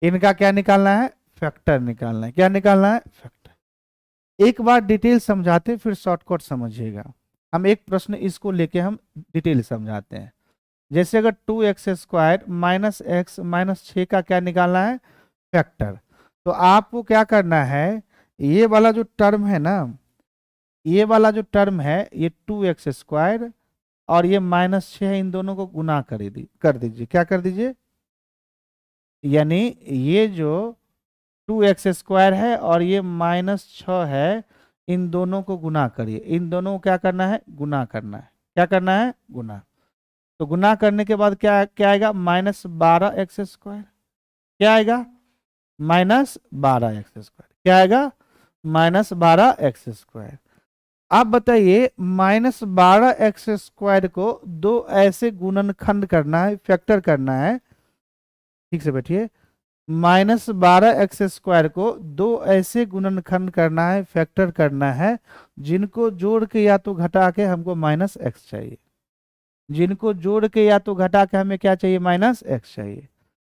इनका क्या निकालना है? फैक्टर निकालना है। क्या निकालना है? फैक्टर। एक बार डिटेल समझाते फिर शॉर्टकट समझिएगा। हम एक प्रश्न इसको लेके हम डिटेल समझाते हैं। जैसे अगर 2x² माइनस एक्स माइनस 6 का क्या निकालना है? फैक्टर। तो आपको क्या करना है? ये वाला जो टर्म है ना, ये वाला जो टर्म है, ये 2x² और ये माइनस 6 है, इन दोनों को गुना कर दीजिए। क्या कर दीजिए? यानी ये जो 2x² है और ये माइनस 6 है, इन दोनों को गुना करिए। इन दोनों को क्या करना है? गुना करना है। क्या करना है? गुना। तो गुना करने के बाद क्या क्या आएगा? -12x²। क्या आएगा? -12x²। क्या आएगा? -12x²। आप बताइए -12x² को दो ऐसे गुणनखंड करना है, फैक्टर करना है। ठीक से बैठिए। -12x² को दो ऐसे गुणनखंड करना है, फैक्टर करना है, जिनको जोड़ के या तो घटा के हमको -x चाहिए। जिनको जोड़ के या तो घटा के हमें क्या चाहिए? -x चाहिए।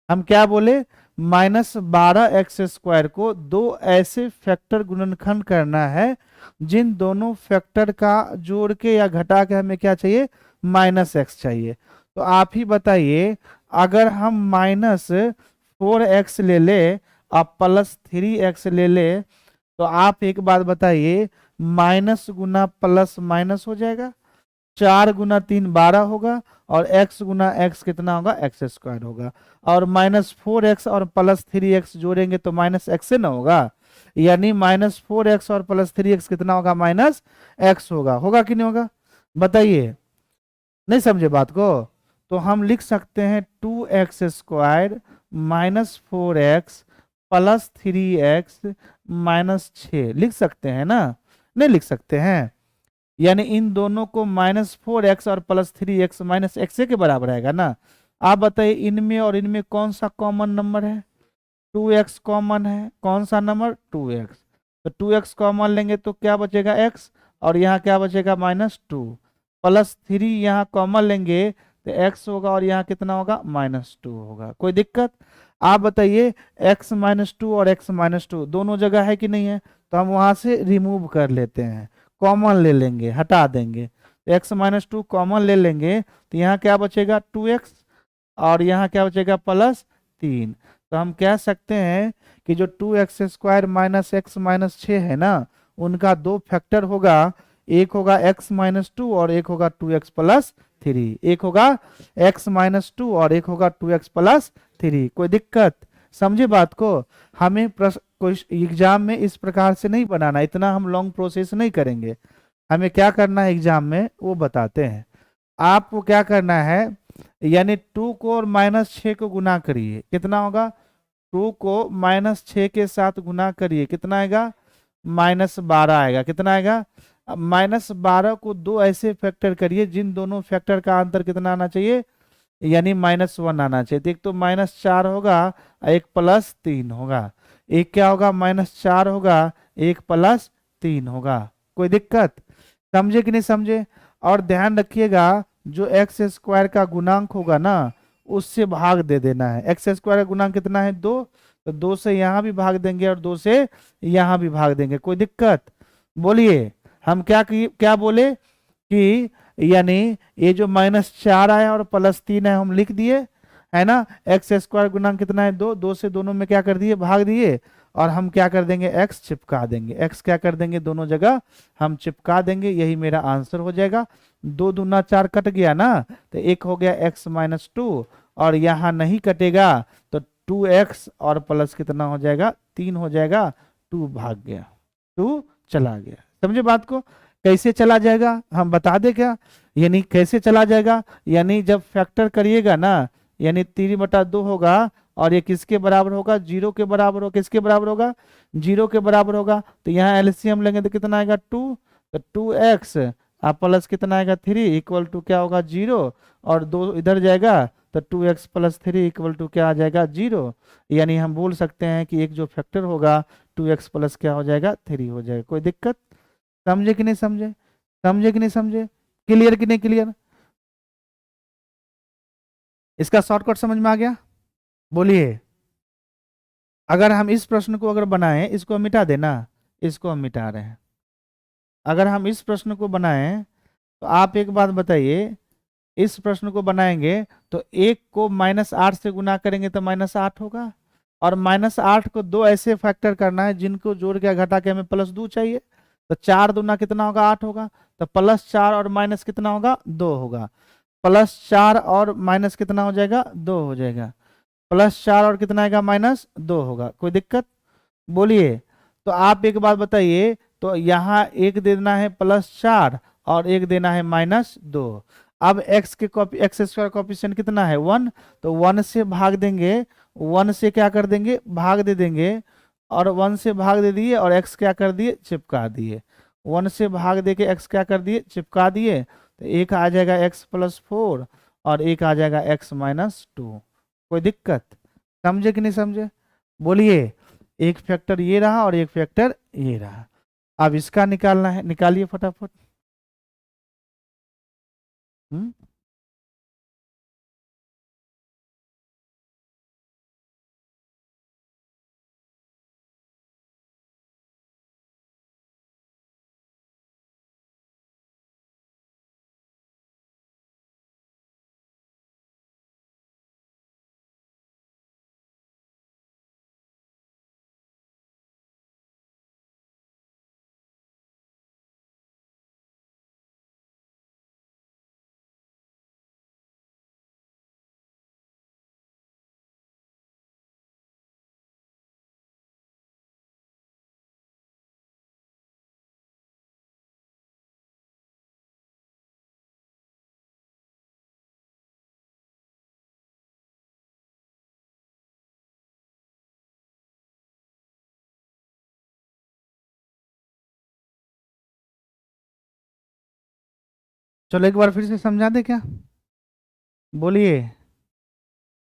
हम क्या बोले? -12x² को दो ऐसे फैक्टर गुणनखंड करना है, जिन दोनों फैक्टर का जोड़ के या घटा के हमें क्या चाहिए? -x चाहिए। तो आप ही बताइए, अगर हम -4x ले ले और +3x ले ले, तो आप एक बात बताइए, माइनस गुना प्लस माइनस हो जाएगा। 4 गुना 3 12 होगा, और x गुना x कितना होगा? x² होगा। और -4x और +3x जोड़ेंगे तो -x से ना होगा, यानी -4x और +3x कितना होगा? -x होगा। होगा कि नहीं होगा? बताइए। नहीं समझे बात को? तो हम लिख सकते हैं 2x² -4x +3x -6 लिख सकते हैं ना? नहीं लिख सकते हैं? यानी इन दोनों को -4x और +3x -x के बराबर आएगा ना? आप बताइए, इनमें और इनमें कौन सा कॉमन नंबर है? 2x कॉमन है। कौन सा नंबर? 2x। तो 2x कॉमन लेंगे तो क्या बचेगा? x। और यहाँ क्या बचेगा? -2। +3 यहाँ कॉमन लेंगे तो x होगा, और यहाँ कितना होगा? -2 होगा। कोई दिक्कत? आप बताइए, x -2 और x -2 दोनों जगह है कि नहीं है? तो हम वहां से रिमूव कर लेते हैं, कॉमन ले लेंगे, हटा देंगे। तो x -2 कॉमन ले लेंगे तो यहाँ क्या बचेगा? 2x। और यहाँ क्या बचेगा? +3। तो हम कह सकते हैं कि जो 2x² -x -6 है ना, उनका दो फैक्टर होगा। एक होगा x -2 और एक होगा 2x +3। एक होगा x -2 और एक होगा 2x +3। कोई दिक्कत? समझे बात को? हमें कोई एग्जाम में इस प्रकार से नहीं बनाना, इतना हम लॉन्ग प्रोसेस नहीं करेंगे। हमें क्या करना है एग्जाम में वो बताते हैं। आपको क्या करना है, यानी 2 को और -6 को गुना करिए, कितना होगा? 2 को -6 के साथ गुना करिए, कितना आएगा? -12 आएगा। कितना आएगा? अब -12 को दो ऐसे फैक्टर करिए, जिन दोनों फैक्टर का अंतर कितना आना चाहिए? यानी -1 आना चाहिए। तो एक तो -4 होगा, एक +3 होगा। एक क्या होगा? -4 होगा, एक +3 होगा। कोई दिक्कत? समझे कि नहीं समझे? और ध्यान रखिएगा, जो x² का गुणांक होगा ना, उससे भाग दे देना है। x² का गुणांक कितना है? 2। तो 2 से यहाँ भी भाग देंगे और 2 से यहाँ भी भाग देंगे। कोई दिक्कत? बोलिए। हम क्या बोले कि यानी ये जो -4 आया और +3 है हम लिख दिए, है ना? x² गुणांक कितना है? 2। 2 से दोनों में क्या कर दिए? भाग दिए। और हम क्या कर देंगे? x चिपका देंगे। x क्या कर देंगे? दोनों जगह हम चिपका देंगे। यही मेरा आंसर हो जाएगा। 2 दूना 4 कट गया ना, तो एक हो गया x -2, और यहाँ नहीं कटेगा तो 2x और प्लस कितना हो जाएगा? 3 हो जाएगा। 2 भाग गया, 2 चला गया। समझे बात को? कैसे चला जाएगा हम बता दे क्या? यानी कैसे चला जाएगा? यानी जब फैक्टर करिएगा ना, यानी 3/2 होगा, और ये किसके बराबर होगा? 0 के बराबर होगा। किसके बराबर होगा? 0 के बराबर होगा। तो यहाँ एलसीएम लेंगे तो कितना आएगा? 2। तो 2x आप प्लस कितना आएगा? 3 इक्वल टू क्या होगा? 0। और 2 इधर जाएगा तो 2x + 3 इक्वल टू क्या आ जाएगा? 0। यानी हम बोल सकते हैं कि एक जो फैक्टर होगा 2x प्लस क्या हो जाएगा? 3 हो जाएगा। कोई दिक्कत? समझे कि नहीं समझे? समझे कि नहीं समझे? क्लियर कि नहीं क्लियर? इसका शॉर्टकट समझ में आ गया? बोलिए। अगर हम इस प्रश्न को अगर बनाएं, इसको हम मिटा देना, इसको हम मिटा रहे हैं। अगर हम इस प्रश्न को बनाएं तो आप एक बात बताइए, इस प्रश्न को बनाएंगे तो 1 को -8 से गुना करेंगे तो -8 होगा, और -8 को दो ऐसे फैक्टर करना है जिनको जोड़ के घटा के हमें +2 चाहिए। तो 4 दूना कितना होगा? 8 होगा। तो +4 और माइनस कितना होगा? 2 होगा। +4 और माइनस कितना हो जाएगा? 2 हो जाएगा। +4 और कितना आएगा? -2 होगा। कोई दिक्कत? बोलिए। तो आप एक बात बताइए, तो यहाँ एक देना है +4 और एक देना है -2। अब x² कॉपिशेंट कितना है? 1। तो 1 से भाग देंगे, 1 से क्या कर देंगे, भाग दे देंगे, और 1 से भाग दे दिए और x क्या कर दिए, चिपका दिए। 1 से भाग दे के x क्या कर दिए, चिपका दिए। तो एक आ जाएगा x+4 और एक आ जाएगा x-2। कोई दिक्कत? समझे कि नहीं समझे? बोलिए। एक फैक्टर ये रहा और एक फैक्टर ये रहा। अब इसका निकालना है, निकालिए फटाफट। हम्म चलो एक बार फिर से समझा दे क्या? बोलिए,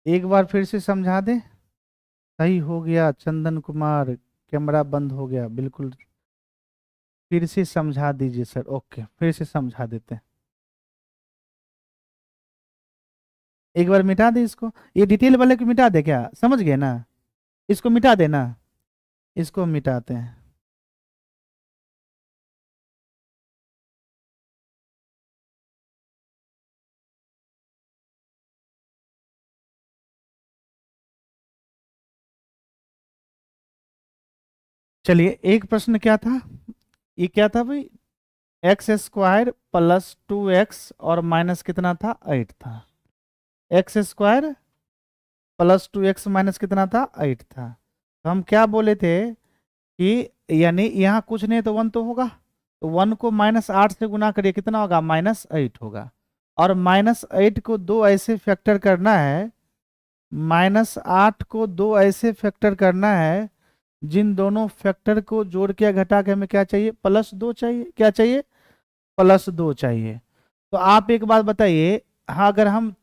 एक बार फिर से समझा दे। सही हो गया चंदन कुमार, कैमरा बंद हो गया, बिल्कुल। फिर से समझा दीजिए सर। ओके, फिर से समझा देते हैं। एक बार मिटा दे इसको, ये डिटेल वाले को मिटा दे क्या, समझ गए ना? इसको मिटा देना, इसको मिटाते हैं। चलिए, एक प्रश्न क्या था, ये क्या था भाई, x² + 2x और माइनस कितना था, 8 था। x² +2x माइनस कितना था, 8 था। तो हम क्या बोले थे कि यानी यहाँ कुछ नहीं तो 1 तो होगा, तो 1 को -8 से गुना करिए, कितना होगा, -8 होगा। और -8 को दो ऐसे फैक्टर करना है, -8 को दो ऐसे फैक्टर करना है जिन दोनों फैक्टर को जोड़ के घटा के हमें क्या चाहिए, +2 चाहिए। क्या चाहिए, +2 चाहिए। तो आप एक बात बताइए, हाँ अगर हम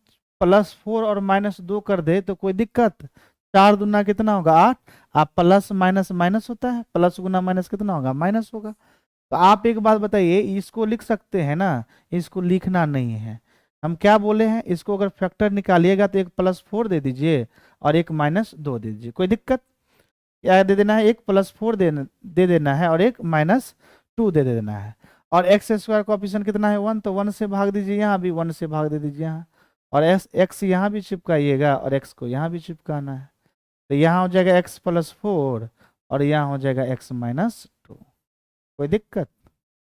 +4 और -2 कर दे तो कोई दिक्कत? 4 दूना कितना होगा, 8। आप प्लस माइनस माइनस होता है, प्लस गुना माइनस कितना होगा, माइनस होगा। तो आप एक बात बताइए, इसको लिख सकते हैं ना, इसको लिखना नहीं है। हम क्या बोले हैं, इसको अगर फैक्टर निकालिएगा तो एक +4 दे दीजिए और एक -2 दे दीजिए। कोई दिक्कत? क्या दे देना है, एक +4 दे देना है और एक -2 दे देना है। और x² का ऑप्शन कितना है, 1, तो 1 से भाग दीजिए, यहाँ भी 1 से भाग दे दीजिए यहाँ। और x यहाँ भी चिपकाइएगा और x को यहाँ भी चिपकाना है। तो यहाँ हो जाएगा x+4 और यहाँ हो जाएगा x-2। कोई दिक्कत?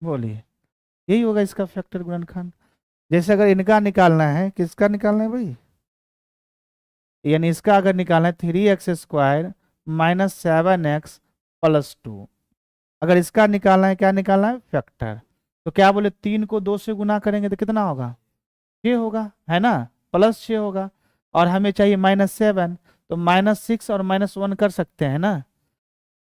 बोलिए। यही होगा इसका फैक्टर गुणनखंड। जैसे अगर इनका निकालना है, किसका निकालना है भाई, यानी इसका अगर निकालना है 3x² -7x + 2। अगर इसका निकालना है, क्या निकालना है, फैक्टर। तो क्या बोले, 3 को 2 से गुना करेंगे तो कितना होगा, 6 होगा, है ना, +6 होगा। और हमें चाहिए -7, तो -6 और -1 कर सकते हैं ना,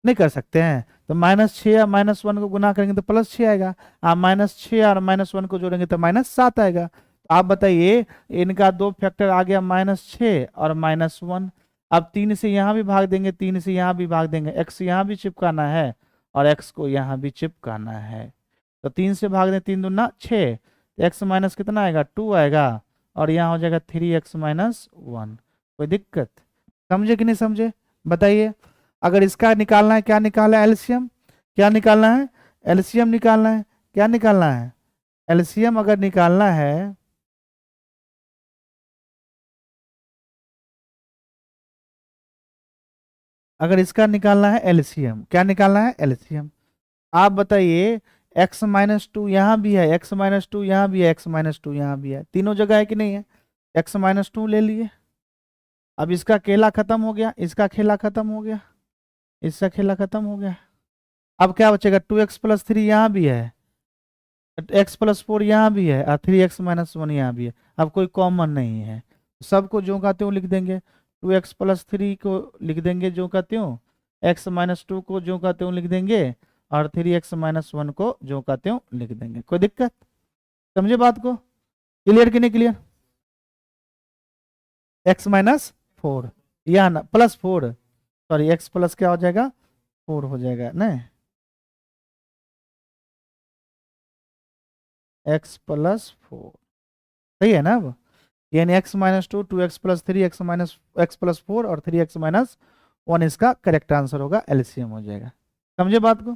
नहीं कर सकते हैं? तो -6 या -1 को गुना करेंगे तो +6 आएगा। आप -6 और -1 को जोड़ेंगे तो -7 आएगा। तो आप बताइए, इनका दो फैक्टर आ गया, -6 और -1। अब 3 से यहाँ भी भाग देंगे, 3 से यहाँ भी भाग देंगे, x यहाँ भी चिपकाना है और x को यहाँ भी चिपकाना है। तो 3 से भाग दें, 3 दूना 6, तो x माइनस कितना आएगा, 2 आएगा। और यहाँ हो जाएगा 3x-1। कोई दिक्कत? समझे कि नहीं समझे, बताइए। अगर इसका निकालना है, क्या निकालना है, एलसीएम। क्या निकालना है, एलसीएम निकालना है। क्या निकालना है, एलसीएम अगर निकालना है, अगर इसका निकालना है एलसीएम, क्या निकालना है, एलसीएम। आप बताइए, x-2 यहाँ भी है, x-2 यहाँ भी है, x-2 यहाँ भी है, तीनों जगह है कि नहीं है? x-2 ले लिए। अब इसका खेला खत्म हो गया, इसका खेला खत्म हो गया, इसका खेला खत्म हो गया। अब क्या बचेगा, 2x+3 यहाँ भी है, x+4 यहाँ भी है और 3x-1 यहाँ भी है। अब कोई कॉमन नहीं है, सबको जो का त्यों लिख देंगे। 2x+3 को लिख देंगे जो का त्यों, x-2 को जो का त्यों लिख देंगे, और 3x-1 को जो का त्यों लिख देंगे। कोई दिक्कत? समझे बात को? क्लियर कि नहीं क्लियर? x-4 या ना +4, सॉरी x प्लस क्या हो जाएगा 4 हो जाएगा ना, x+4 सही है ना। अब यानी x-2, 2x+3, x+4 और 3x-1 इसका करेक्ट आंसर होगा, एलसीएम हो जाएगा। समझे बात को?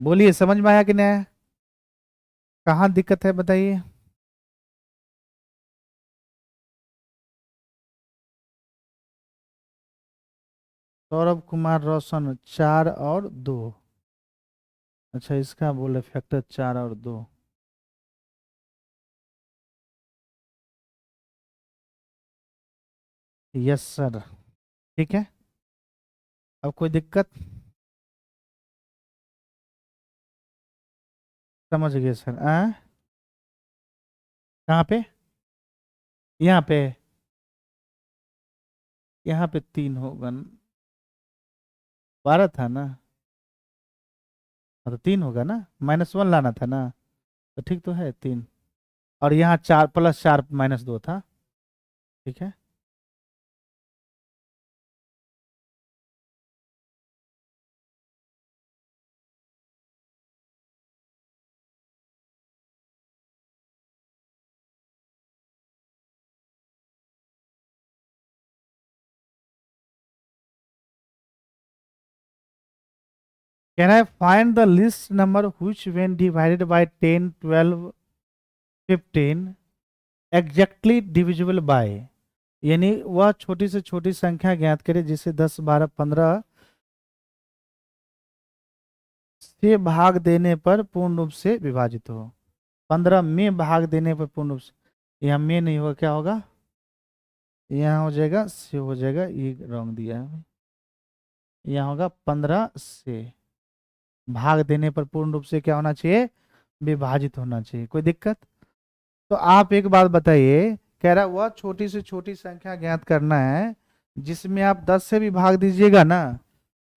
बोलिए समझ में आया कि नहीं आया? कहाँ दिक्कत है बताइए। सौरभ कुमार रोशन 4 और 2, अच्छा इसका बोले फैक्टर 4 और 2। यस सर, ठीक है। अब कोई दिक्कत? समझ गए सर। कहाँ पे? यहाँ पे, यहाँ पे 3 होगा 12 था ना, हाँ तो 3 होगा ना, -1 लाना था ना, तो ठीक तो है 3, और यहाँ 4 +4 -2 था, ठीक है। Can I find the list number which when divided by 10, 12, 15 exactly divisible by, यानी वह छोटी से छोटी संख्या ज्ञात करे जिसे 10, 12, 15 से भाग देने पर पूर्ण रूप से विभाजित हो। 15 में भाग देने पर पूर्ण रूप से, यहाँ में नहीं होगा, क्या होगा, यहाँ हो जाएगा से हो जाएगा, ये रॉन्ग दिया है, यहाँ होगा 15 से भाग देने पर पूर्ण रूप से क्या होना चाहिए, विभाजित होना चाहिए। कोई दिक्कत? तो आप एक बात बताइए, कह रहा वह छोटी से छोटी संख्या ज्ञात करना है जिसमें आप 10 से भी भाग दीजिएगा ना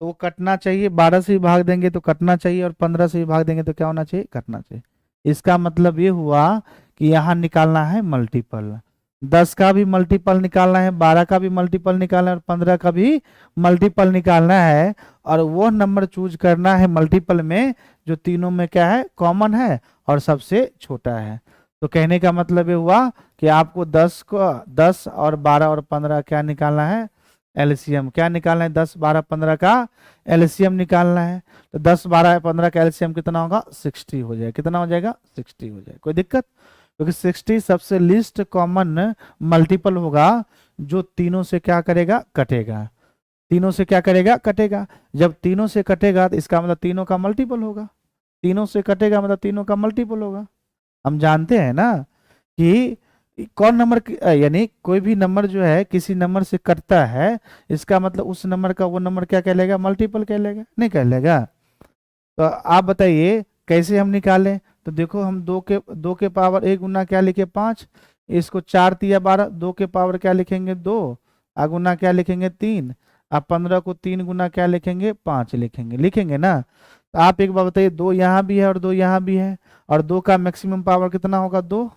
तो वो कटना चाहिए, 12 से भी भाग देंगे तो कटना चाहिए, और 15 से भी भाग देंगे तो क्या होना चाहिए, कटना चाहिए। इसका मतलब ये हुआ कि यहाँ निकालना है मल्टीपल, 10 का भी मल्टीपल निकालना है, 12 का भी मल्टीपल निकालना है, और 15 का भी मल्टीपल निकालना है, और वो नंबर चूज करना है मल्टीपल में जो तीनों में क्या है, कॉमन है और सबसे छोटा है। तो कहने का मतलब ये हुआ कि आपको 10 और 12 और 15 क्या निकालना है, एलसीएम क्या निकालना है, 10, 12, 15 का एलसीएम निकालना है। तो 10, 12, 15 का एलसीएम कितना होगा, 60 हो जाएगा। कितना हो जाएगा, 60 हो जाएगा। कोई दिक्कत? क्योंकि 60 सबसे लीस्ट कॉमन मल्टीपल होगा जो तीनों से क्या करेगा, कटेगा। तीनों से क्या करेगा, कटेगा। जब तीनों से कटेगा तो इसका मतलब तीनों का मल्टीपल होगा, तीनों से कटेगा मतलब तीनों का मल्टीपल होगा। हम जानते हैं ना कि कौन नंबर यानी कोई भी नंबर जो है किसी नंबर से कटता है, इसका मतलब उस नंबर का वो नंबर क्या कहलाएगा, मल्टीपल कहलाएगा, नहीं कहलाएगा। तो आप बताइए कैसे हम निकालें। तो देखो हम दो के पावर 1 गुना क्या लिखे, 5, इसको 4 तिया 12, 2 के पावर क्या लिखेंगे, 2, गुना क्या लिखेंगे, 3, अब 15 को 3 गुना क्या लिखेंगे, 5 लिखेंगे, लिखेंगे ना। तो आप एक बार बताइए, 2 यहाँ भी है और 2 यहाँ भी है, और 2 का मैक्सिमम पावर कितना होगा, 2,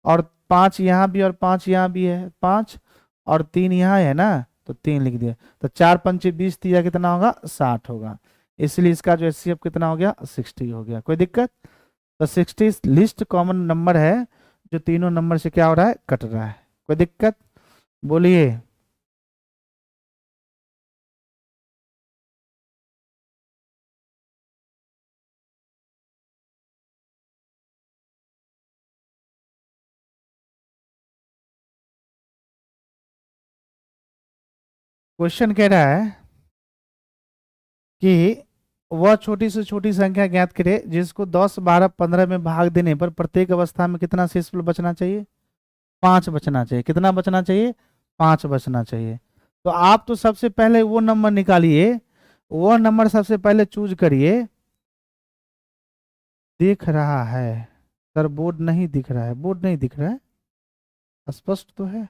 और 5 यहाँ भी और 5 यहाँ भी है, 5, और 3 यहाँ है ना, तो 3 लिख दिया। तो 4 पंचे 20 दिया कितना होगा, 60 होगा। इसलिए इसका जो एचसीएफ कितना हो गया, 60 हो गया। कोई दिक्कत? तो 60 लिस्ट कॉमन नंबर है जो तीनों नंबर से क्या हो रहा है, कट रहा है। कोई दिक्कत? बोलिए। क्वेश्चन कह रहा है कि वह छोटी से छोटी संख्या ज्ञात करे जिसको 10, 12, 15 में भाग देने पर प्रत्येक अवस्था में कितना शेषफल बचना चाहिए, 5 बचना चाहिए। कितना बचना चाहिए, 5 बचना चाहिए। तो आप तो सबसे पहले वो नंबर निकालिए, वो नंबर सबसे पहले चूज करिए दिख रहा है सर, बोर्ड नहीं दिख रहा है, बोर्ड नहीं दिख रहा है, स्पष्ट तो है।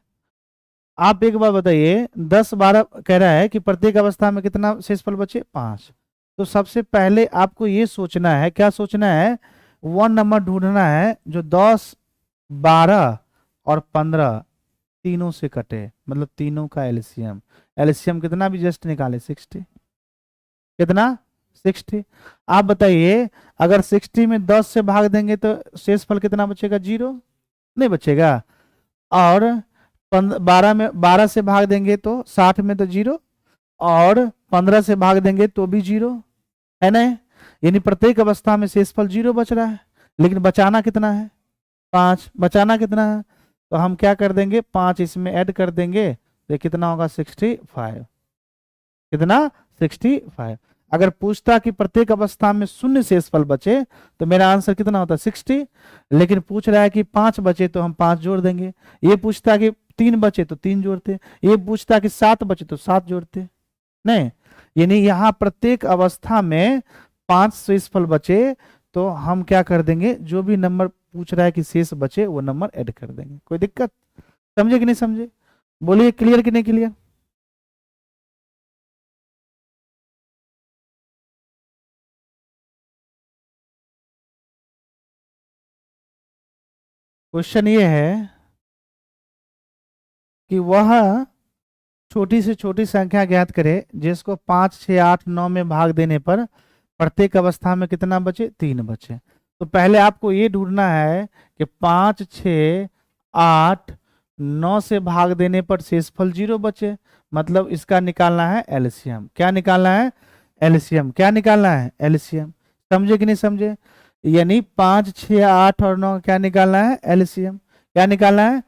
आप एक बार बताइए, 10 12 कह रहा है कि प्रत्येक अवस्था में कितना शेषफल बचे, 5। तो सबसे पहले आपको ये सोचना है, क्या सोचना है, वन नंबर ढूंढना है जो 10 12 और 15 तीनों से कटे, मतलब तीनों का एलसीएम। एलसीएम कितना भी जस्ट निकाले, 60। कितना, 60। आप बताइए, अगर 60 में 10 से भाग देंगे तो शेषफल कितना बचेगा, 0, नहीं बचेगा। और 12 में 12 से भाग देंगे तो 60 में तो 0, और 15 से भाग देंगे तो भी 0, है ना। यानी प्रत्येक अवस्था में शेषफल 0 बच रहा है, लेकिन बचाना कितना है, 5। बचाना कितना है, तो हम क्या कर देंगे, 5 इसमें ऐड कर देंगे, तो ये कितना होगा, 65। कितना, 65। अगर पूछता कि प्रत्येक अवस्था में शून्य शेषफल बचे तो मेरा आंसर कितना होता, 60। लेकिन पूछ रहा है कि 5 बचे तो हम 5 जोड़ देंगे। ये पूछता कि 3 बचे तो 3 जोड़ते, ये पूछता कि 7 बचे तो 7 जोड़ते, नहीं। यानी यहाँ प्रत्येक अवस्था में 5 शेषफल बचे तो हम क्या कर देंगे, जो भी नंबर पूछ रहा है कि शेष बचे वो नंबर ऐड कर देंगे। कोई दिक्कत, समझे कि नहीं समझे, बोलिए क्लियर कि नहीं क्लियर। क्वेश्चन ये है कि वह छोटी से छोटी संख्या ज्ञात करे जिसको 5 6 8 9 में भाग देने पर प्रत्येक अवस्था में कितना बचे, 3 बचे। तो पहले आपको ये ढूंढना है कि 5 6 8 9 से भाग देने पर शेषफल 0 बचे, मतलब इसका निकालना है एलसीएम। क्या निकालना है, एलसीएम। क्या निकालना है, एलसीएम। समझे कि नहीं समझे। यानी 5 6 8 और 9 क्या निकालना है, एलसीएम। क्या निकालना है,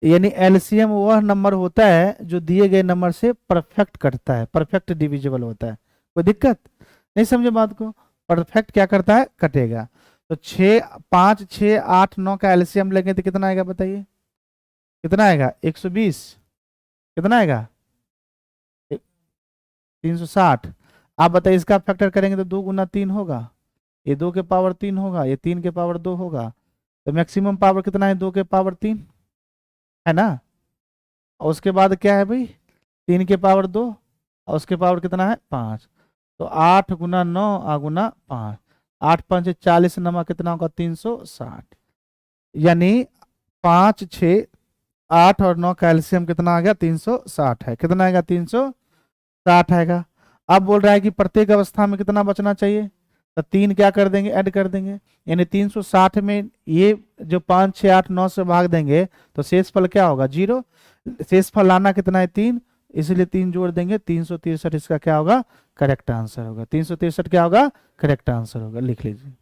यानी एलसीएम वह नंबर होता है जो दिए गए नंबर से परफेक्ट कटता है, परफेक्ट डिविजिबल होता है। कोई दिक्कत नहीं, समझे बात को। परफेक्ट क्या करता है, कटेगा। तो 5 6 8 9 का एलसीएम लेंगे तो कितना आएगा बताइए, कितना आएगा, 120। कितना आएगा, 360। आप बताइए, इसका फैक्टर करेंगे तो 2 × 3 होगा, ये 2 के पावर 3 होगा, ये 3 के पावर 2 होगा। तो मैक्सिमम पावर कितना है, 2 के पावर 3, है ना। और उसके बाद क्या है भाई, 3 के पावर 2, और उसके पावर कितना है, 5। तो 8 × 9 × 5, 8 5 40, नमा कितना होगा, 360। यानी 5 6 8 और 9 कैल्शियम कितना आ गया, 360 है। कितना आएगा, 360 आएगा। अब बोल रहा है कि प्रत्येक अवस्था में कितना बचना चाहिए, तो 3 क्या कर देंगे, ऐड कर देंगे। यानी 360 में ये जो 5 6 8 9 से भाग देंगे तो शेषफल क्या होगा, 0। शेषफल लाना कितना है, 3, इसलिए 3 जोड़ देंगे, 363 इसका क्या होगा, करेक्ट आंसर होगा। 363 क्या होगा, करेक्ट आंसर होगा, लिख लीजिए।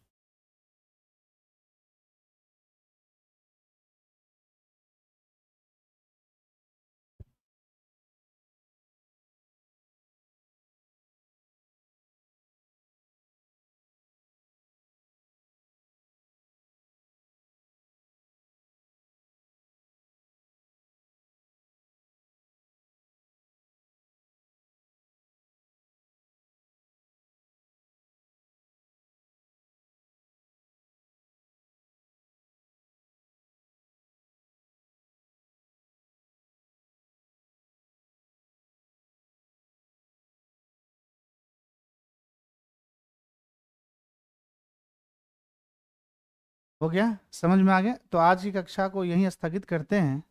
हो गया, समझ में आ गया। तो आज की कक्षा को यहीं स्थगित करते हैं।